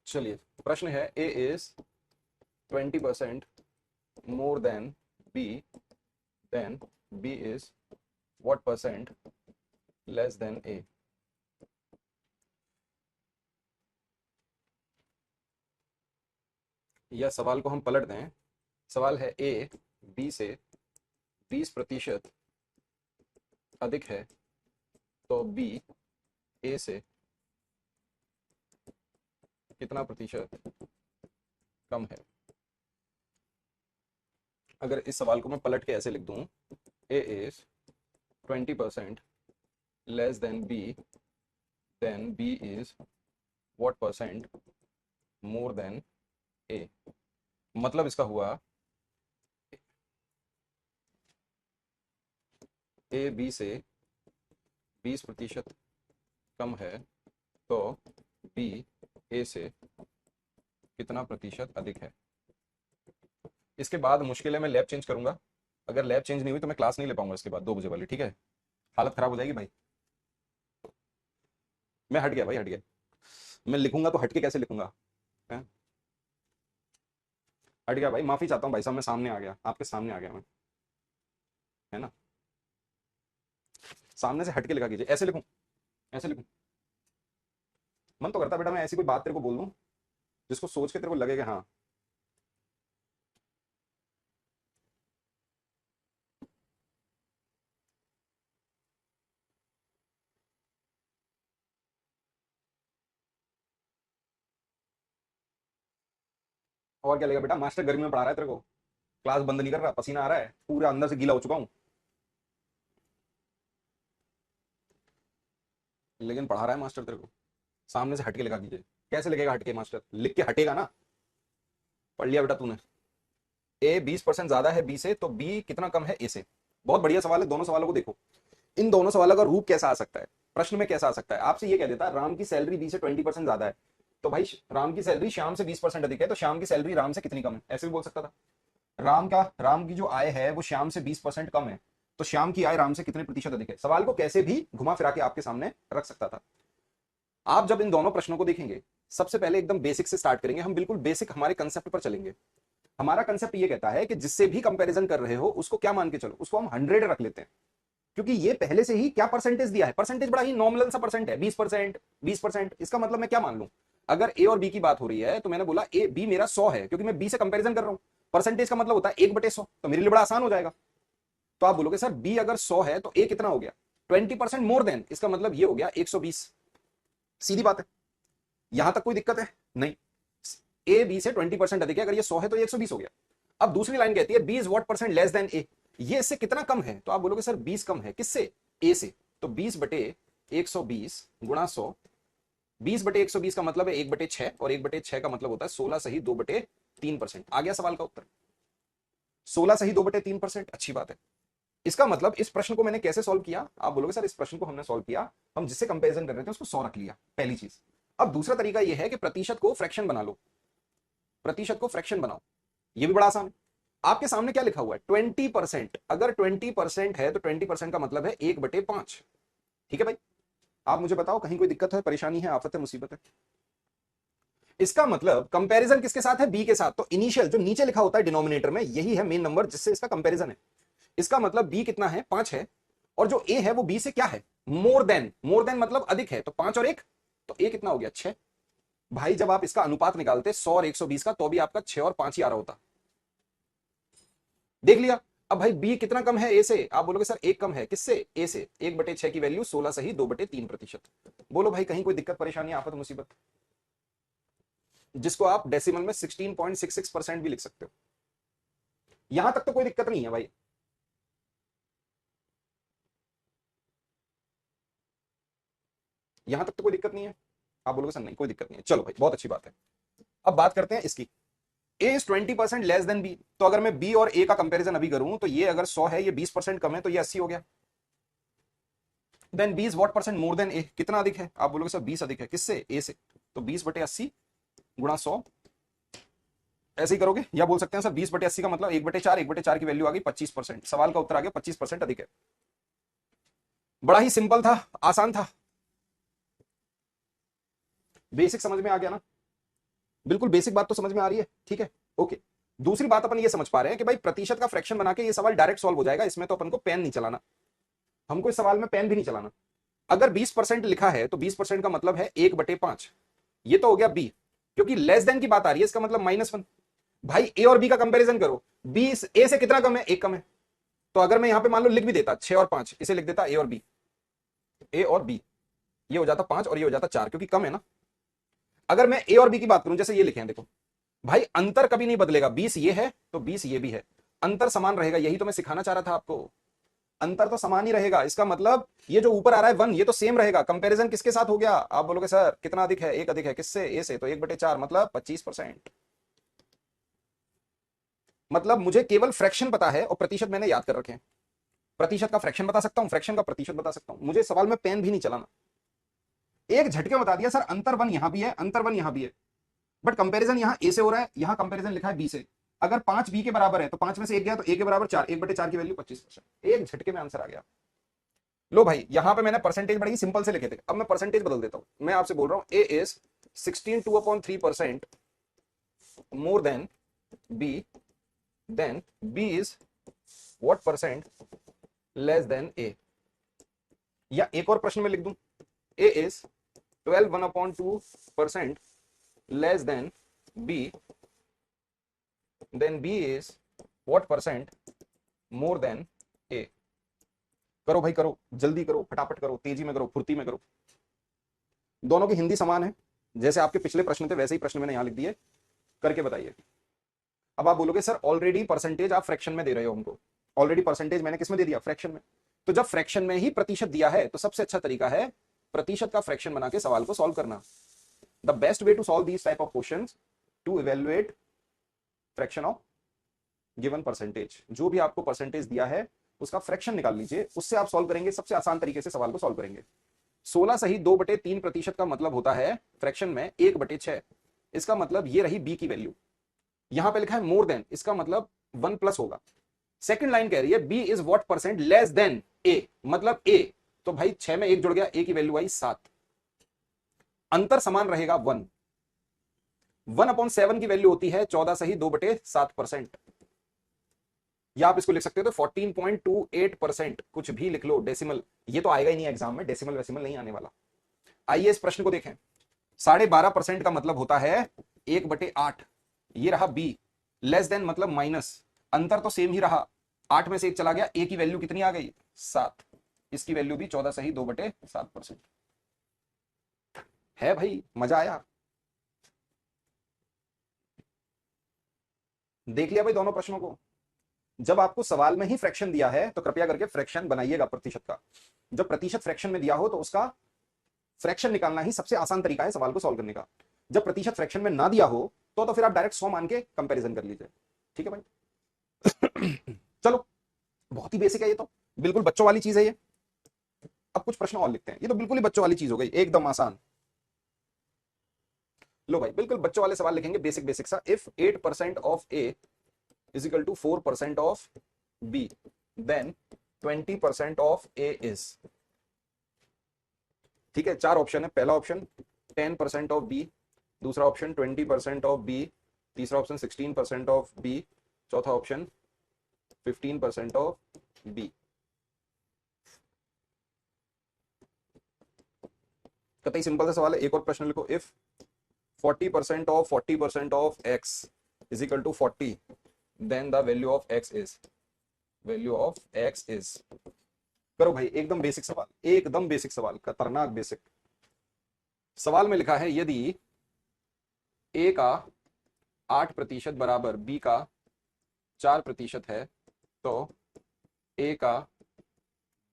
चलिए, प्रश्न है, A is 20% more than B, then B is what percent less than A. या सवाल को हम पलट दें, सवाल है ए बी से 20% अधिक है, तो बी ए से कितना प्रतिशत कम है। अगर इस सवाल को मैं पलट के ऐसे लिख दूं, A is 20% less than B, then B is what percent more than A. मतलब इसका हुआ, ए बी से 20% कम है, तो बी ए से कितना प्रतिशत अधिक है। इसके बाद मुश्किल है, मैं लैब चेंज करूंगा, अगर लैब चेंज नहीं हुई तो मैं क्लास नहीं ले पाऊंगा इसके बाद 2 बजे वाली, ठीक है, हालत खराब हो जाएगी भाई। मैं हट गया भाई, हट गया, मैं लिखूंगा तो हट के कैसे लिखूंगा, है? हट गया भाई, माफी चाहता हूँ भाई साहब, मैं सामने आ गया, आपके सामने आ गया मैं, है ना। सामने से हट के लिखा कीजिए, ऐसे लिखूं, ऐसे लिखूं। मन तो करता बेटा मैं ऐसी कोई बात तेरे को बोल दूं जिसको सोच के तेरे को लगे कि हाँ और क्या लेगा बेटा, मास्टर गर्मी में पढ़ा रहा है तेरे को, क्लास बंद नहीं कर रहा, पसीना आ रहा है, पूरा अंदर से गीला हो चुका हूं, लेकिन पढ़ा रहा है मास्टर तेरे को। सामने से हटके लिखा कीजिए। कैसे लिखेगा हटके मास्टर? लिख के हटेगा ना। पढ़ लिया बेटा तूने। ए 20% ज्यादा है बी से, तो बी कितना कम है ए से? बहुत बढ़िया सवाल है, दोनों सवालों को देखो। इन दोनों सवालों का रूप कैसा आ सकता है, प्रश्न में कैसा आ सकता है? आपसे ये कह देता है राम की सैलरी बी से 20% ज्यादा है, तो भाई राम की सैलरी श्याम से 20% अधिक है, तो श्याम की सैलरी राम से कितनी कम है? ऐसे भी बोल सकता था। राम की जो आय है वो श्याम से 20% कम है, तो श्याम की आय राम से कितने प्रतिशत अधिक है? सवाल को कैसे भी घुमा फिरा के आपके सामने रख सकता था। आप जब इन दोनों प्रश्नों को देखेंगे, सबसे पहले एकदम बेसिक से स्टार्ट करेंगे, हम बिल्कुल बेसिक हमारे कंसेप्ट पर चलेंगे। हमारा कंसेप्ट ये कहता है कि जिससे भी कंपैरिजन कर रहे हो उसको क्या मान के चलो, उसको हम 100 रख लेते हैं, क्योंकि ये पहले से ही क्या परसेंटेज दिया है, परसेंटेज बड़ा ही नॉमिनल सा परसेंट है, 20%, 20%। इसका मतलब मैं क्या मान लूं? अगर ए और बी की बात हो रही है तो मैंने बोला ए बी मेरा 100 है, क्योंकि मैं बी से कंपैरिजन कर रहा हूं। परसेंटेज का मतलब होता है 1/100, तो मेरे लिए बड़ा आसान हो जाएगा। तो आप बोलोगे सर बी अगर 100 है तो ए कितना हो गया? 20% मोर देन, इसका मतलब ये हो गया 120। सीधी बात है, यहां तक कोई दिक्कत है? नहीं। ए बी से 20% अधिक है, अगर ये 100 है तो ये 120 हो गया। अब दूसरी लाइन कहती है B is what percent less than A, ये इससे कितना कम है? तो आप बोलोगे सर 20 कम है, किससे? ए से। तो 20/120 गुणा 100, 20/120 का मतलब है 1/6, और 1/6 का मतलब होता है 16 सही 2/3%। आ गया सवाल का उत्तर, 16 सही 2/3%। अच्छी बात है। इसका मतलब इस प्रश्न को मैंने कैसे सॉल्व किया? आप बोलोगे सर इस प्रश्न को हमने सॉल्व किया, हम जिससे कंपैरिजन कर रहे थे उसको 100 रख लिया, पहली चीज। अब दूसरा तरीका यह है कि प्रतिशत को फ्रैक्शन बना लो, प्रतिशत को फ्रैक्शन बनाओ, ये भी बड़ा आसान है। आपके सामने क्या लिखा हुआ है? 20%। अगर 20% है तो 20% का मतलब है 1/5। ठीक है भाई, आप मुझे बताओ कहीं कोई दिक्कत है, परेशानी है, आफत है, मुसीबत है? इसका मतलब कंपैरिजन किसके साथ है? बी के साथ। तो इनिशियल जो नीचे लिखा होता है डिनोमिनेटर में, यही है मेन नंबर जिससे इसका कंपैरिजन है। इसका मतलब बी कितना है? 5 है, और जो ए है वो बी से क्या है? More than. मोर देन मतलब अधिक है, तो 5 और 1, तो ए कितना हो गया? 6। भाई जब आप इसका अनुपात निकालते 100 और 120 का, तो भी आपका 6 और 5 ही आ रहा होता। देख लिया। अब भाई बी कितना कम है ए से? आप बोलोगे सर एक कम है, किससे? ए से। 1/6 की वैल्यू 16 सही 2/3%। बोलो भाई कहीं कोई दिक्कत परेशानी आफत मुसीबत? जिसको आप डेसिमल में 16.66% भी लिख सकते हो। यहां तक तो कोई दिक्कत नहीं है भाई। यहां तक तो कोई दिक्कत नहीं है। आप बोलोगे सर नहीं कोई दिक्कत नहीं है, चलो भाई बहुत अच्छी बात है। अब बात करते हैं इसकी। ए इज 20% लेस देन बी, तो अगर मैं बी और ए का कंपैरिजन अभी करूं तो ये अगर 100 है, ये 20% कम है, तो ये 80 हो गया। Then B is what percent more than A, कितना अधिक है? आप बोलोगे सर 20 अधिक है, किससे? ए से। तो 20/80 गुणा 100, ऐसे ही करोगे, या बोल सकते हैं सर 20/80 का मतलब 1/4, 1/4 की वैल्यू आ गई 25%। सवाल का उत्तर आ गया 25% अधिक है। बड़ा ही सिंपल था, आसान था, बेसिक समझ में आ गया ना? बिल्कुल बेसिक बात तो समझ में आ रही है, ठीक है, ओके। दूसरी बात अपन ये समझ पा रहे हैं कि भाई प्रतिशत का फ्रैक्शन बना के ये सवाल डायरेक्ट सॉल्व हो जाएगा, इसमें तो अपन को पेन नहीं चलाना, हमको इस सवाल में पेन भी नहीं चलाना। अगर 20% लिखा है तो 20% का मतलब है 1/5, ये तो हो गया बी, क्योंकि लेस देन की बात आ रही है, इसका मतलब -1। भाई ए और बी का कंपैरिजन करो, बी ए से कितना कम है? 1 कम है। तो अगर मैं यहां पे मान लो लिख भी देता 6 और 5, इसे लिख देता ए और बी, ए और बी, ये हो जाता 5 और ये हो जाता 4, क्योंकि कम है ना। अगर मैं ए और बी की बात करूं, जैसे ये लिखे हैं देखो भाई, अंतर कभी नहीं बदलेगा, 20 ये है तो 20 ये भी है, अंतर समान रहेगा, यही तो मैं सिखाना चाह रहा था आपको। अंतर तो समान ही रहेगा, इसका मतलब ये जो ऊपर आ रहा है 1, ये तो सेम रहेगा। कंपैरिजन किसके साथ हो गया? आप बोलोगे सर कितना अधिक है? 1 अधिक है, किससे? ए से। तो 1/4 मतलब 25%। मतलब मुझे केवल फ्रैक्शन पता है और प्रतिशत मैंने याद कर रखे हैं। प्रतिशत का फ्रैक्शन बता सकता हूं, फ्रैक्शन का प्रतिशत बता सकता हूं, मुझे सवाल में पेन भी नहीं चलाना। एक झटके बता दिया सर अंतर 1 यहां भी है, अंतर 1 यहां भी है, बट कंपैरिजन यहां ए से हो रहा है, यहां कंपैरिजन लिखा है बी से। अगर 5 बी के बराबर है तो 5 में से 1 गया, तो ए के बराबर 4, 1/4 की वैल्यू 25%। एक झटके में आंसर आ गया। लो भाई यहां पे मैंने परसेंटेज बड़ी सिंपल से लिखे थे, अब मैं परसेंटेज बदल देता हूं। मैं आपसे बोल रहा हूं A is 16.2/3% more than B, then B is what percent less than A. या एक और प्रश्न में लिख दूं, A is 12.1/2% less than B, then B is what percent more than A। करो भाई करो, जल्दी करो, फटाफट करो, तेजी में करो, फुर्ती में करो। दोनों की हिंदी समान है, जैसे आपके पिछले प्रश्न थे वैसे ही प्रश्न मैंने यहां लिख दिए, करके बताइए। अब आप बोलोगे सर ऑलरेडी परसेंटेज आप फ्रैक्शन में दे रहे हो हमको, ऑलरेडी परसेंटेज मैंने किसमें दे दिया, फ्रैक्शन में। तो जब फ्रैक्शन में ही प्रतिशत दिया है तो सबसे अच्छा तरीका है प्रतिशत का फ्रैक्शन बना के सवाल को सॉल्व करना। The best way to solve these type of questions to evaluate fraction of given percentage. जो भी आपको परसेंटेज दिया है उसका फ्रैक्शन निकाल लीजिए, उससे आप सॉल्व करेंगे, सबसे आसान तरीके से सवाल को सॉल्व करेंगे। 16 सही 2/3% का मतलब होता है फ्रैक्शन में 1/6। इसका मतलब ये रही बी की वैल्यू, यहां पे लिखा है मोर देन, इसका मतलब 1 प्लस होगा। सेकंड लाइन कह रही है B is what percent less than A, मतलब ए, तो भाई 6 में 1 जुड़ गया, ए की वैल्यू आई 7, अंतर समान रहेगा 1। 1/7 की वैल्यू होती है 14 सही 2/7%, या आप इसको लिख सकते हो तो 14.28%, कुछ भी लिख लो, डेसिमल ये तो आएगा ही नहीं एग्जाम में, डेसिमल वेसिमल नहीं आने वाला। आइए इस प्रश्न को देखें। 12.5% का मतलब होता है 1/8, ये रहा बी, लेस देन मतलब माइनस, अंतर तो सेम ही रहा, 8 में से 1 चला गया, ए की वैल्यू कितनी आ गई 7, इसकी वैल्यू भी 14 सही 2/7%। है भाई, मजा आया? देख लिया भाई दोनों प्रश्नों को। जब आपको सवाल में ही फ्रैक्शन दिया है तो कृपया करके फ्रैक्शन बनाइएगा प्रतिशत का। जब प्रतिशत फ्रैक्शन में दिया हो तो उसका फ्रैक्शन निकालना ही सबसे आसान तरीका है सवाल को सॉल्व करने का। जब प्रतिशत फ्रैक्शन में ना दिया हो तो फिर आप डायरेक्ट 100 मान के कंपैरिजन कर लीजिए, ठीक है भाई। चलो, बहुत ही बेसिक है ये तो, बिल्कुल बच्चों वाली चीज है ये। अब कुछ प्रश्न और लिखते हैं, ये तो बिल्कुल ही बच्चों वाली चीज हो गई, एकदम आसान। लो भाई, बिल्कुल बच्चों वाले सवाल लिखेंगे, बेसिक बेसिक सा। If 8% of A is equal to 4% of B, then 20% of A is, ठीक है। 4 ऑप्शन है, पहला ऑप्शन 10% ऑफ बी, दूसरा ऑप्शन 20% ऑफ बी, तीसरा ऑप्शन 16% ऑफ बी, चौथा ऑप्शन 15% ऑफ बी। कतई सिंपल सा सवाल है। एक और प्रश्न लिखो, if 40% of 40% of X is equal to 40, then the value of X is, value of X is. करो भाई, एकदम बेसिक सवाल, एकदम बेसिक सवाल, खतरनाक बेसिक। सवाल में लिखा है यदि ए का 8% बराबर बी का 4% है तो ए का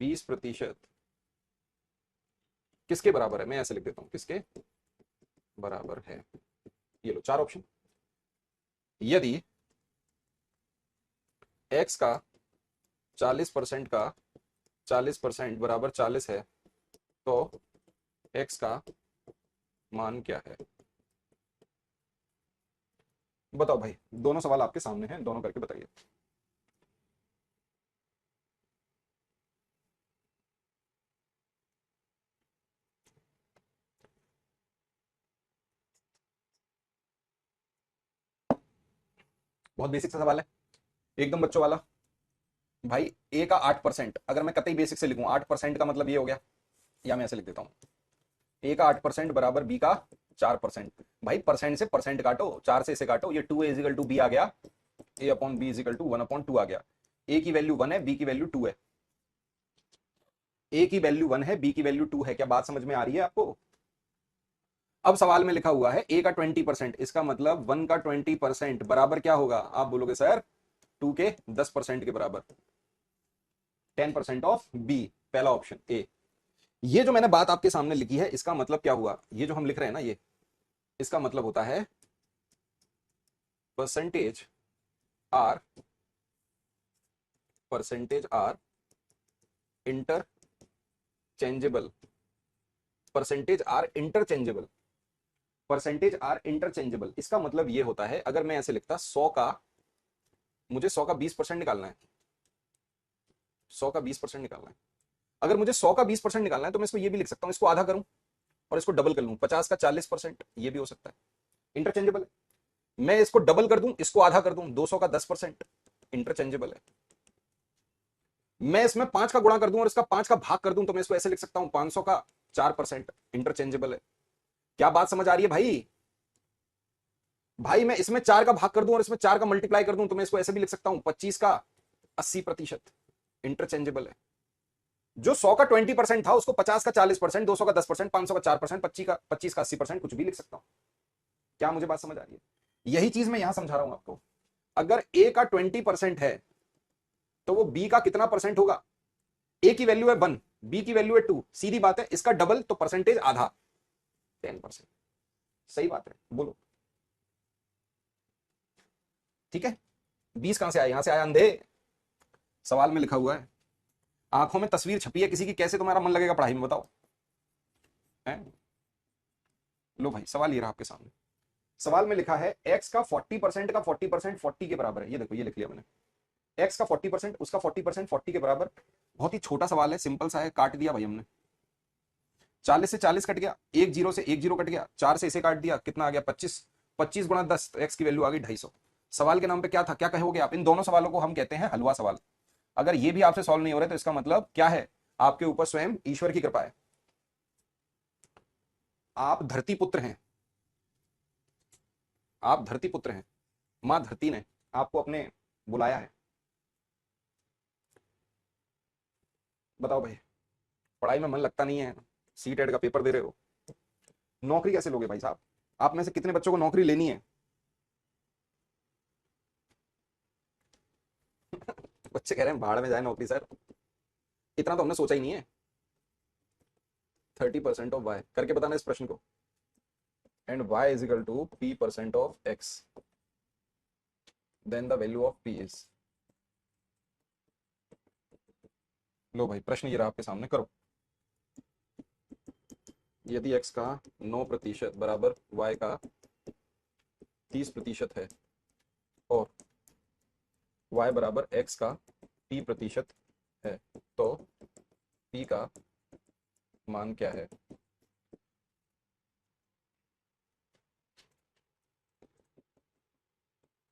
20% किसके बराबर है। मैं ऐसे लिख देता हूं, किसके बराबर है। ये लो 4 ऑप्शन। यदि x का 40% का 40% बराबर 40 है तो x का मान क्या है। बताओ भाई, दोनों सवाल आपके सामने हैं, दोनों करके बताइए। बहुत बेसिक सा सवाल है, एकदम बच्चों वाला। भाई ए का 8%, अगर मैं कतई बेसिक से लिखूं 8% का मतलब ये हो गया, या मैं ऐसे लिख देता हूं, ए का 8% बराबर बी का 4%। भाई परसेंट से परसेंट काटो, 4 से इसे काटो, ये 2 इज इक्वल टू बी आ गया, A upon B is equal to 1/2 आ गया। ए की वैल्यू 1 है, बी की वैल्यू 2 है, ए की वैल्यू 1 है, बी की वैल्यू 2 है। क्या बात समझ में आ रही है आपको। अब सवाल में लिखा हुआ है ए का 20%, इसका मतलब 1 का 20% बराबर क्या होगा। आप बोलोगे सर 2 के 10% के बराबर, 10% ऑफ बी, पहला ऑप्शन ए। ये जो मैंने बात आपके सामने लिखी है इसका मतलब क्या हुआ, ये जो हम लिख रहे हैं ना, ये इसका मतलब होता है percentage are interchangeable, percentage are interchangeable, percentage are interchangeable. इसका मतलब ये होता है, अगर मैं ऐसे लिखता 100 का, मुझे 100 का 20% निकालना है, 100 का 20% निकालना है। अगर मुझे 100 का 20% निकालना है तो मैं इसको ये भी लिख सकता हूं, इसको आधा करूं और इसको डबल कर लूं, 50 का 40%, ये भी हो सकता है, इंटरचेंजेबल है। मैं इसको डबल कर दूं, इसको आधा कर दूं, 200 का 10%, इंटरचेंजेबल है। मैं इसमें 5 का गुणा कर दूं और इसका 5 का भाग कर दूं तो मैं इसको ऐसे लिख सकता हूं, 500 का 4%, इंटरचेंजेबल है। क्या बात समझ आ रही है भाई। भाई मैं इसमें 4 का भाग कर दूं और इसमें 4 का मल्टीप्लाई कर दूं तो मैं इसको ऐसे भी लिख सकता हूं, 25 का 80%, इंटरचेंजेबल है। जो 100 का 20% था उसको 50 का 40%, 200 का 10%, 500 का 4%, 25 का 80%, कुछ भी लिख सकता हूं। क्या मुझे बात समझ आ रही है। यही चीज मैं यहां समझा रहा हूं आपको। अगर ए का 20% है तो वो बी का कितना परसेंट होगा? ए की वैल्यू है 1, बी की वैल्यू है 2, सीधी बात है, इसका डबल तो परसेंटेज आधा, 10%। सही बात है, बोलो। ठीक है, 20 कहां से आया? यहां से आया, अंधे। सवाल में लिखा हुआ है, आंखों में तस्वीर छपी है किसी की, कैसे तुम्हारा मन लगेगा पढ़ाई में, बताओ? है? लो भाई, सवाल ये रहा आपके सामने। सवाल में लिखा है x का 40% का 40% 40 के बराबर है। ये देखो, ये लिख लिया मैंने, x का 40% उसका 40% 40 के बराबर। बहुत ही छोटा सवाल है, सिंपल सा है, काट दिया भाई हमने। 40 से 40 कट गया, एक जीरो से एक जीरो कट गया, 4 से इसे काट दिया, कितना आ गया? 25। 25 गुणा 10, तो x की वैल्यू आ गई 250। सवाल के नाम पे क्या था, क्या कहोगे आप? इन दोनों सवालों को हम कहते हैं हलवा सवाल। अगर ये भी आपसे सॉल्व नहीं हो रहे तो इसका मतलब क्या है? आपके ऊपर स्वयं ईश्वर की कृपा है, आप धरती पुत्र हैं, आप धरती पुत्र हैं। मां धरती ने आपको अपने बुलाया है। बताओ भाई, पढ़ाई में मन लगता नहीं है, सीटेट का पेपर दे रहे हो, नौकरी कैसे लोगे भाई साहब? आप में से कितने बच्चों को नौकरी लेनी है? बच्चे कह रहे हैं भाड़ में जाए नौकरी सर, इतना तो हमने सोचा ही नहीं है। 30% ऑफ y करके बताना इस प्रश्न को, and y is equal to p% of x, then the value of p is. लो भाई, प्रश्न ये रहा आपके सामने, करो। यदि x का 9% बराबर y का 30% है और y बराबर x का p% है, तो p का मान क्या है?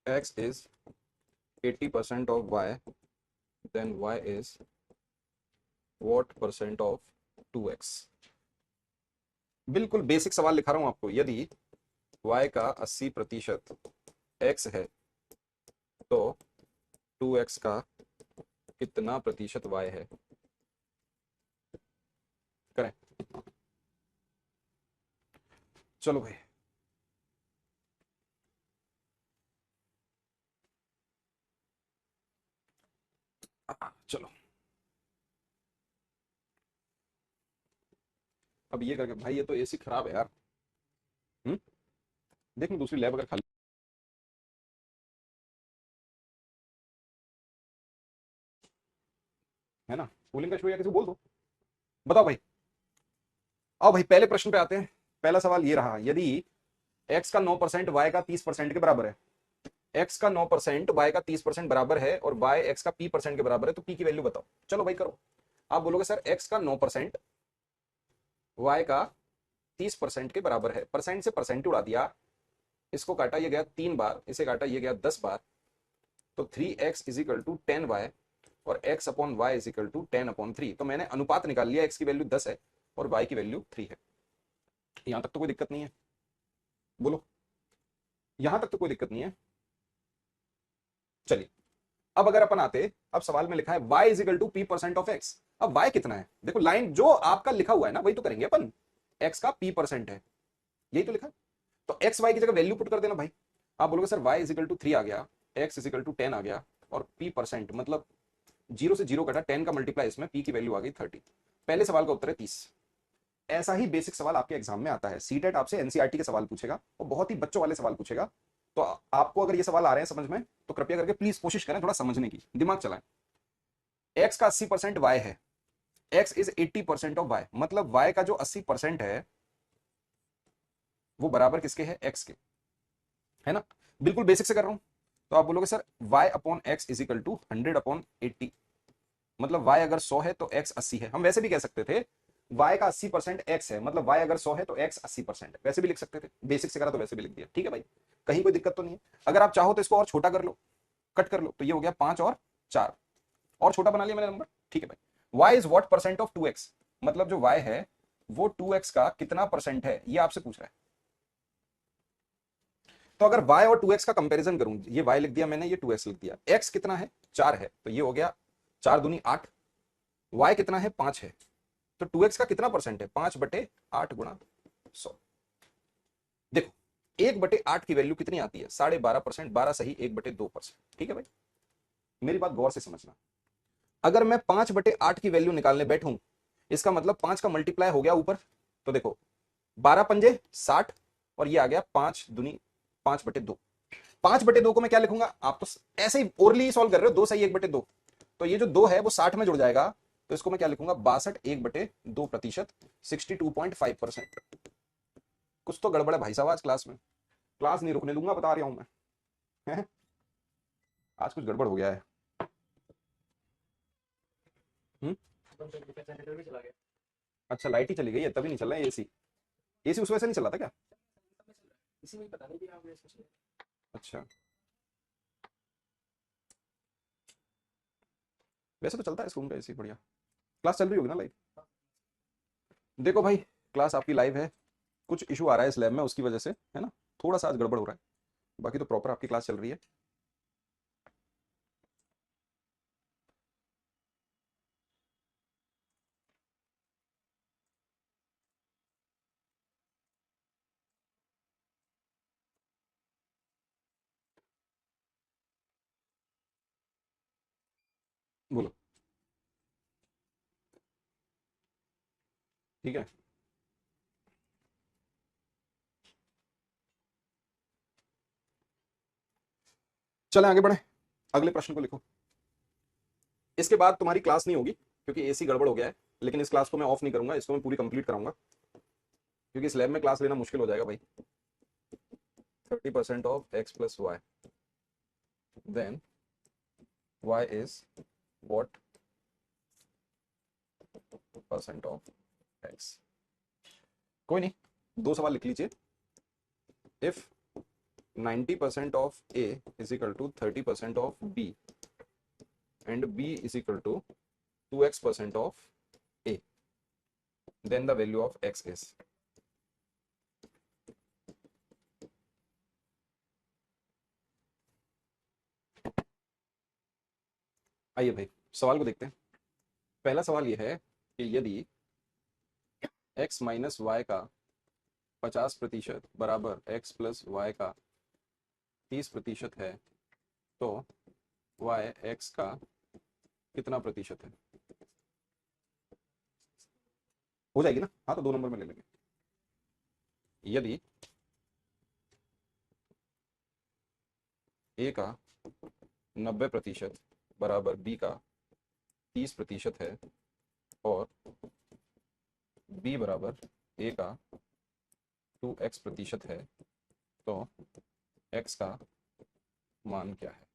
x is 80% of y, then y is what percent of 2x? बिल्कुल बेसिक सवाल लिखा रहा हूं आपको। यदि y का 80% x है तो 2x का कितना प्रतिशत y है? करें, चलो भाई। चलो, अब ये करके भाई, ये तो एसी खराब है यार। देख लो दूसरी लैब अगर खाली है ना, कूलिंग का इशू या किसी को बोल दो। बताओ भाई, आओ भाई पहले प्रश्न पे आते हैं। पहला सवाल ये रहा, यदि x का 9% y का 30% के बराबर है, x का 9% y का 30% बराबर है और y x का p% के बराबर है, तो p की वैल्यू बताओ। चलो भाई करो। आप बोलोगे सर x का 9% y का 30% के बराबर है, परसेंट से परसेंट उड़ा दिया, इसको काटा ये गया 3 बार, इसे काटा ये गया 10 बार, तो 3x is equal to 10y और x upon y is equal to 10/3। तो मैंने अनुपात निकाल लिया, x की वैल्यू 10 है और y की वैल्यू 3 है। यहां तक तो कोई दिक्कत नहीं है, बोलो, यहां तक तो कोई दिक्कत नहीं है। चलिए, अब अगर अपन आते, अब सवाल में लिखा है y is equal to p% of x। अब y कितना है? देखो लाइन जो आपका लिखा हुआ है ना वही तो करेंगे अपन, x का p% है, यही तो लिखा है, तो x y की जगह वैल्यू पुट कर देना भाई। आप बोलोगे sir y is equal to 3 आ गया, x इज इक्वल टू 10 आ गया और p% मतलब 0 से 0 कटा, 10 का मल्टीप्लाई इसमें, p की वैल्यू आ गई 30। पहले सवाल का उत्तर है 30। ऐसा ही बेसिक सवाल आपके एग्जाम में आता है, सीटेट आपसे एनसीईआरटी के सवाल पूछेगा और बहुत ही बच्चों वाले सवाल पूछेगा। तो आपको अगर ये सवाल आ रहे हैं समझ में तो कृपया करके प्लीज कोशिश करें थोड़ा समझने की, दिमाग चलाएं। x का 80% y है, x इज 80% ऑफ y, मतलब y का जो 80% है वो बराबर किसके है? x के, है ना। बिल्कुल बेसिक से कर रहा हूं। तो आप बोलोगे sir y upon x is equal to 100/80, मतलब y अगर 100 है तो x 80 है। हम वैसे भी कह सकते थे y का 80% x है, मतलब y अगर 100 है तो x 80% है, वैसे भी लिख सकते थे। बेसिक से करा तो वैसे भी लिख दिया, ठीक है भाई, कहीं कोई दिक्कत तो नहीं है। अगर आप चाहो तो इसको और छोटा कर लो, कट कर लो, तो ये हो गया 5 और 4, और छोटा बना लिया मैंने नंबर, ठीक है भाई। y is what percent of 2x, मतलब जो y है वो 2x का कितना परसेंट है, ये आपसे पूछ रहा है। तो अगर y और 2x का कंपैरिजन करूं, ये y लिख दिया मैंने, ये 2x लिख दिया, x कितना है? 4 है, तो ये हो गया 4 दूनी 8, y कितना है? 5 है, तो 2x का कितना परसेंट है? 5/8 गुणा 100। देखो 1/8 की वैल्यू कितनी आती है? 12.5%, 12 सही, 1/2%। ठीक है भाई, मेरी बात गौर से समझना। अगर मैं 5/8 की वैल्यू निकालने बैठूं, इसका मतलब 5 का मल्टीप्लाई हो गया ऊपर, तो देखो 12 पंजे 60 और ये आ गया 5 दूनी 5/2। 5/2 को मैं क्या लिखूंगा? आप तो ऐसे ही ओरली सॉल्व कर रहे हो, 2 सही 1/2, तो ये जो 2 है वो 60 में जुड़ जाएगा, तो इसको मैं क्या लिखूंगा? 62 1/2%, 62.5%। कुछ तो गड़बड़ है भाई साहब आज क्लास में, क्लास नहीं रुकने दूंगा, बता रहा हूं मैं। हैं? आज कुछ गड़बड़ हो गया है। हम्म? जनरेटर भी चला गया। अच्छा, लाइट ही चली गई है तभी नहीं चल रहा है एसी। एसी उस वजह से नहीं चला था क्या? इसी में पता नहीं कि आपने सोचा। अच्छा, वैसे तो चलता है इस रूम का एसी बढ़िया। क्लास चल रही होगी ना लाइव? देखो भाई, क्लास आपकी लाइव है, कुछ इशू आ रहा है इस लैब में, उसकी वजह से है ना, थोड़ा सा आज गड़बड़ हो रहा है, बाकी तो प्रॉपर आपकी क्लास चल रही है। बोलो। ठीक है, चलें आगे बढ़े, अगले प्रश्न को लिखो। इसके बाद तुम्हारी क्लास नहीं होगी क्योंकि एसी गड़बड़ हो गया है, लेकिन इस क्लास को मैं ऑफ नहीं करूंगा, इसको मैं पूरी कंप्लीट कराऊंगा, क्योंकि इस लैब में क्लास लेना मुश्किल हो जाएगा भाई। 30% of X plus Y, then Y is what percent of X. कोई नहीं, 2 सवाल लिख लीजिए। If 90% of A is equal to 30% of B and B is equal to 2x% of A, then the value of x is। आइए भाई सवाल को देखते हैं। पहला सवाल यह है कि यदि x माइनस वाई का 50% बराबर x प्लस वाई का 30% है, तो y x का कितना प्रतिशत है? हो जाएगी ना? हाँ, तो 2 नंबर में ले लेंगे। यदि a का 90% बराबर b का 30% है और b बराबर a का 2x% है, तो x का मान क्या है?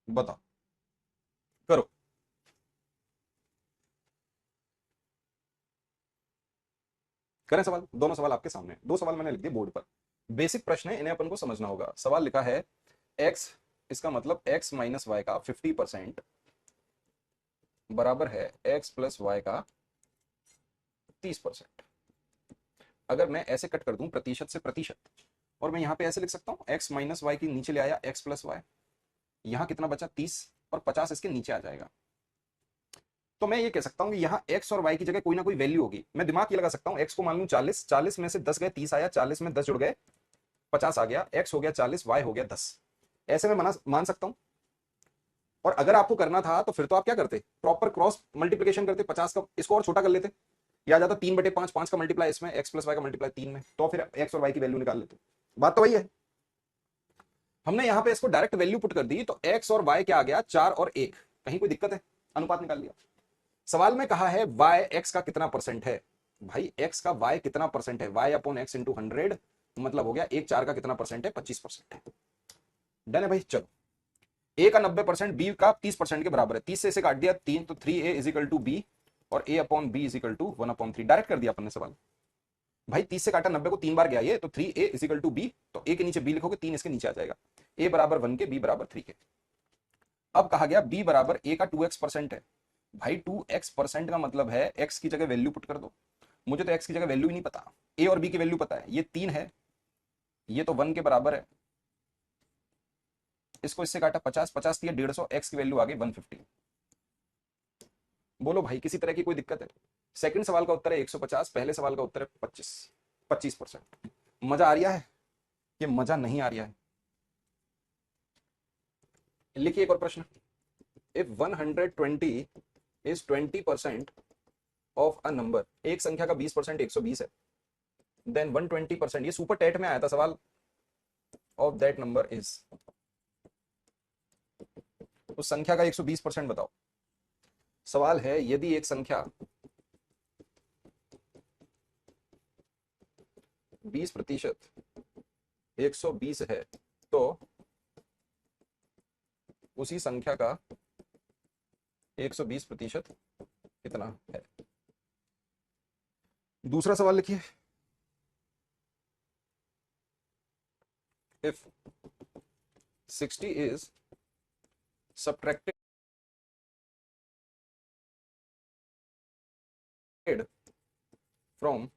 बताओ, करो। करें सवाल, दोनों सवाल आपके सामने, 2 सवाल मैंने लिख दिए बोर्ड पर। बेसिक प्रश्न है, इन्हें अपन को समझना होगा। सवाल लिखा है x, इसका मतलब x माइनस वाई का 50% बराबर है x प्लस वाई का 30%। अगर मैं ऐसे कट कर दूं प्रतिशत से प्रतिशत, और मैं यहां पे ऐसे लिख सकता हूं x माइनस वाई की नीचे ले आया x प्लस वाई, यहां कितना बचा 30 और 50 इसके नीचे आ जाएगा, तो मैं ये कह सकता हूं कि यहाँ x और y की जगह कोई ना कोई वैल्यू होगी। मैं दिमाग ये लगा सकता हूं, x को मान लूं 40, 40 में से 10 गए 30 आया, 40 में 10 जुड़ गए 50 आ गया, x हो गया 40, y हो गया 10, ऐसे में मान सकता हूं। और अगर आपको करना था तो फिर तो आप क्या करते? प्रॉपर क्रॉस मल्टीप्लीकेशन करते, 50 का इसको और छोटा कर लेते, या जाता 3/5, 5 का मल्टीप्लाई इसमें, x प्लस वाई का मल्टीप्लाई 3 में, तो फिर x और y की वैल्यू निकाल लेते। बात तो वही है। हमने यहाँ पे इसको डायरेक्ट वैल्यू पुट कर दी, तो x और y क्या आ गया? 4 और 1। कहीं कोई दिक्कत है? अनुपात निकाल लिया। सवाल में कहा है y x का कितना परसेंट है। भाई x का y कितना परसेंट है? y अपॉन x इंटू 100, मतलब हो गया 1 4 का कितना परसेंट है? 25% है। डन है भाई। चलो, a का 90% b का 30% के बराबर है, 30 से इसे काट दिया 3, तो 3a is equal to b, और a upon b is equal to 1/3। Direct कर दिया अपन ने सवाल। भाई 30 से काटा 90 को 3 बार गया ये, तो 3a is equal to b, तो a के नीचे b लिखोगे, 3 इसके नीचे आ जाएगा, a बराबर 1 के, b बराबर 3 के। अब कहा गया b बराबर a का 2x% है। भाई 2x% का मतलब है x की जगह वैल्यू पुट कर दो। मुझे तो x की जगह वैल्यू ही नहीं पता, a और b की वैल्यू पता है, ये 3 है, ये तो 1 के बराबर है, इसको इससे काटा 50, 50 दिया 150, x की वैल्यू आ गई 150। बोलो भाई, किसी तरह की कोई दिक्कत है? सेकंड सवाल का उत्तर है 150, पहले सवाल का उत्तर है 25%। मजा आ रहा है कि मजा नहीं आ रहा है? लिखिए एक और प्रश्न। If 120 is 20% of a number, एक संख्या का 20% 120 है, देन 120%, ये सुपर टेट में आया था सवाल, ऑफ दैट नंबर इज, उस संख्या का 120% बताओ। सवाल है यदि एक संख्या 20% 120 है तो उसी संख्या का 120% कितना है? दूसरा सवाल लिखिए। If 60 is subtracted from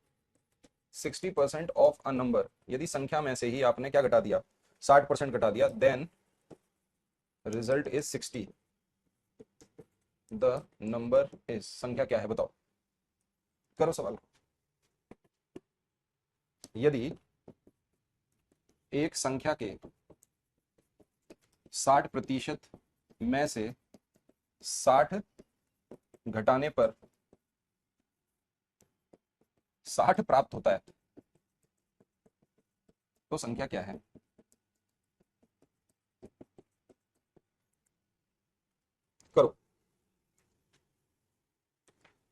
60% of a number, यदि संख्या में से ही आपने क्या घटा दिया, 60% घटा दिया, then result is 60, the number is, संख्या क्या है बताओ। करो सवाल को। यदि एक संख्या के 60% में से 60 घटाने पर 60 प्राप्त होता है तो संख्या क्या है? करो।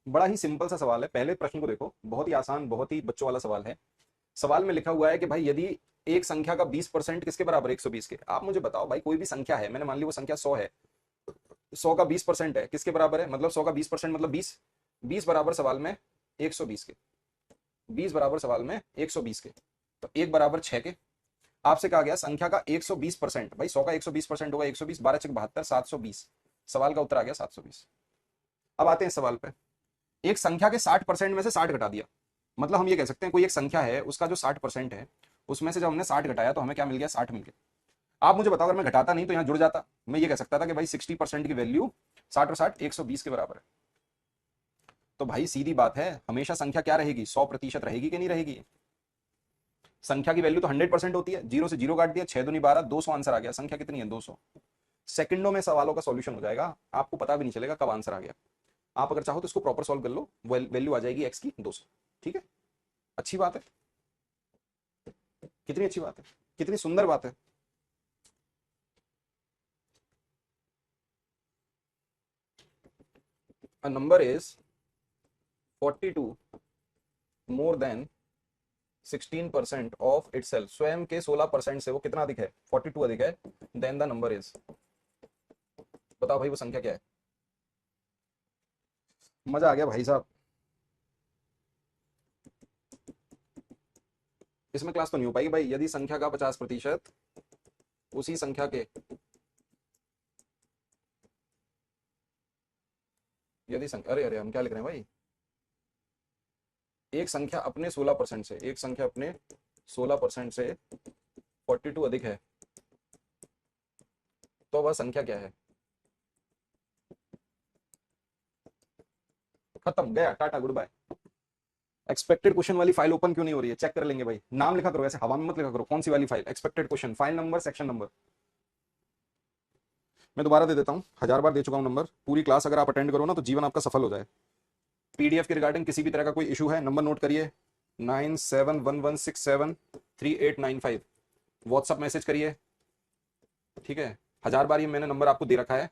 बड़ा ही सिंपल सा सवाल है, पहले प्रश्न को देखो, बहुत ही आसान, बहुत ही बच्चों वाला सवाल है। सवाल में लिखा हुआ है कि भाई यदि एक संख्या का 20% किसके बराबर है, 120 के। आप मुझे बताओ भाई, कोई भी संख्या है, मैंने मान ली वो संख्या 100 है, 100 का 20% है, किसके बराबर है, मतलब 100 का 20% मतलब 20, 20 बराबर सवाल में 120 के, 20 बराबर सवाल में 120 के, तो 1 बराबर 6 के। आपसे कहा गया संख्या का 120%, भाई 100 का 120% होगा 120, 12 6 72, 720, सवाल का उत्तर आ गया 720। अब आते हैं सवाल पे। एक संख्या के 60% में से 60 घटा दिया, मतलब हम ये कह सकते हैं कोई एक संख्या है, उसका जो 60% है उसमें से जब हमने 60 घटाया तो हमें क्या मिल गया, 60 मिल गया। आप मुझे बताओ, अगर मैं घटाता नहीं तो यहाँ जुड़ जाता, मैं ये कह सकता था कि भाई 60% की वैल्यू 60 और 60 120 के बराबर है। तो भाई सीधी बात है, हमेशा संख्या क्या रहेगी, 100% रहेगी कि नहीं रहेगी? संख्या की वैल्यू तो 100% होती है, 0 से 0 काट दिया, 6 दूनी 12, 200 आंसर आ गया। संख्या कितनी है, 200। सेकंडों में सवालों का सॉल्यूशन हो जाएगा, आपको पता भी नहीं चलेगा कब आंसर आ गया। आप अगर चाहो तो इसको प्रॉपर सॉल्व कर लो, वैल्यू आ जाएगी एक्स की 200। ठीक है, अच्छी बात है, कितनी अच्छी बात है, कितनी सुंदर बात है। A number is 42 more than 16% of itself, स्वयं के 16% से वो कितना अधिक है, 42 अधिक है, then the number is, बताओ भाई वो संख्या क्या है? मजा आ गया भाई साहब। इसमें क्लास तो नहीं हो पाएगी भाई, यदि संख्या का 50% उसी संख्या के, यदि संख्या, अरे अरे हम क्या लिख रहे हैं भाई, एक संख्या अपने 16% से, एक संख्या अपने 16% से 42 अधिक है तो वह संख्या क्या है? खत्म, गया, tata good bye. Expected question वाली फाइल ओपन क्यों नहीं हो रही है, चेक कर लेंगे भाई, नाम लिखा करो, ऐसे हवा में मत लिखा करो, कौन सी वाली file, expected question, file number, section number. मैं दोबारा दे देता हूँ, 1000 बार दे चुका हूँ नंबर, पूरी क्लास अगर आप अटेंड करो ना तो जीवन आपका सफल हो जाए। पीडीएफ के रिगार्डिंग किसी भी तरह का कोई इशू है, नंबर नोट करिए, 9711673895, व्हाट्सअप मैसेज करिए। ठीक है, 1000 बार ये मैंने नंबर आपको दे रखा है,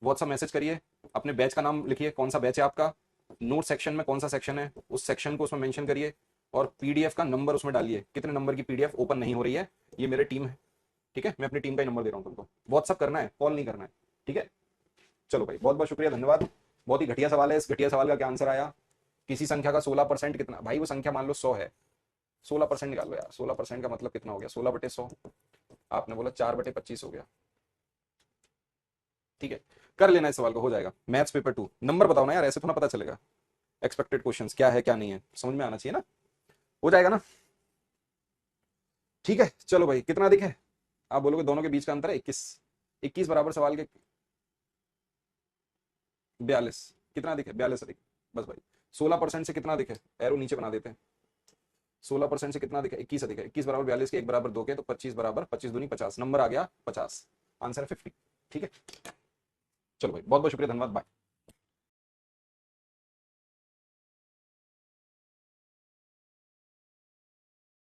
व्हाट्सअप मैसेज करिए, अपने बैच का नाम लिखिए, कौन सा बैच है आपका, नोट सेक्शन में कौन सा सेक्शन है, उस सेक्शन को उसमें मेंशन करिए, और पीडीएफ का नंबर उसमें डालिए, कितने नंबर की पीडीएफ ओपन नहीं हो रही है, ये मेरे टीम है। ठीक है, मैं अपनी टीम का ही नंबर दे रहा हूँ तुमको, व्हाट्सअप करना है, कॉल नहीं करना है। ठीक है, चलो भाई, बहुत बहुत शुक्रिया, धन्यवाद। बहुत ही घटिया सवाल है, इस घटिया सवाल का क्या आंसर आया, किसी संख्या का 16% कितना, भाई वो संख्या मान लो 100 है, 16% निकाल लो यार, 16% का मतलब कितना हो गया, 16/100, आपने बोला 4/25 हो गया। ठीक है, कर लेना इस सवाल को, हो जाएगा। मैथ्स पेपर 2, नंबर बताओ ना यार, ऐसे थोड़ा पता चलेगा एक्सपेक्टेड क्वेश्चंस क्या है क्या नहीं है, समझ में आना चाहिए ना, हो जाएगा ना। ठीक है, चलो भाई, कितना अधिक है, आप बोलोगे दोनों के बीच का अंतर है 21, 21 बराबर सवाल के 42, कितना अधिक है, 42 अधिक, बस भाई। 16% से कितना अधिक है, एरो नीचे बना देते हैं, 16% से कितना दिखा, 21 दिखा, 21 बराबर 42 के, 1 बराबर 2 के, तो 25 बराबर 25 दूनी 50, नंबर आ गया 50, आंसर है 50। ठीक है, चलो भाई बहुत बहुत शुक्रिया, धन्यवाद, बाय।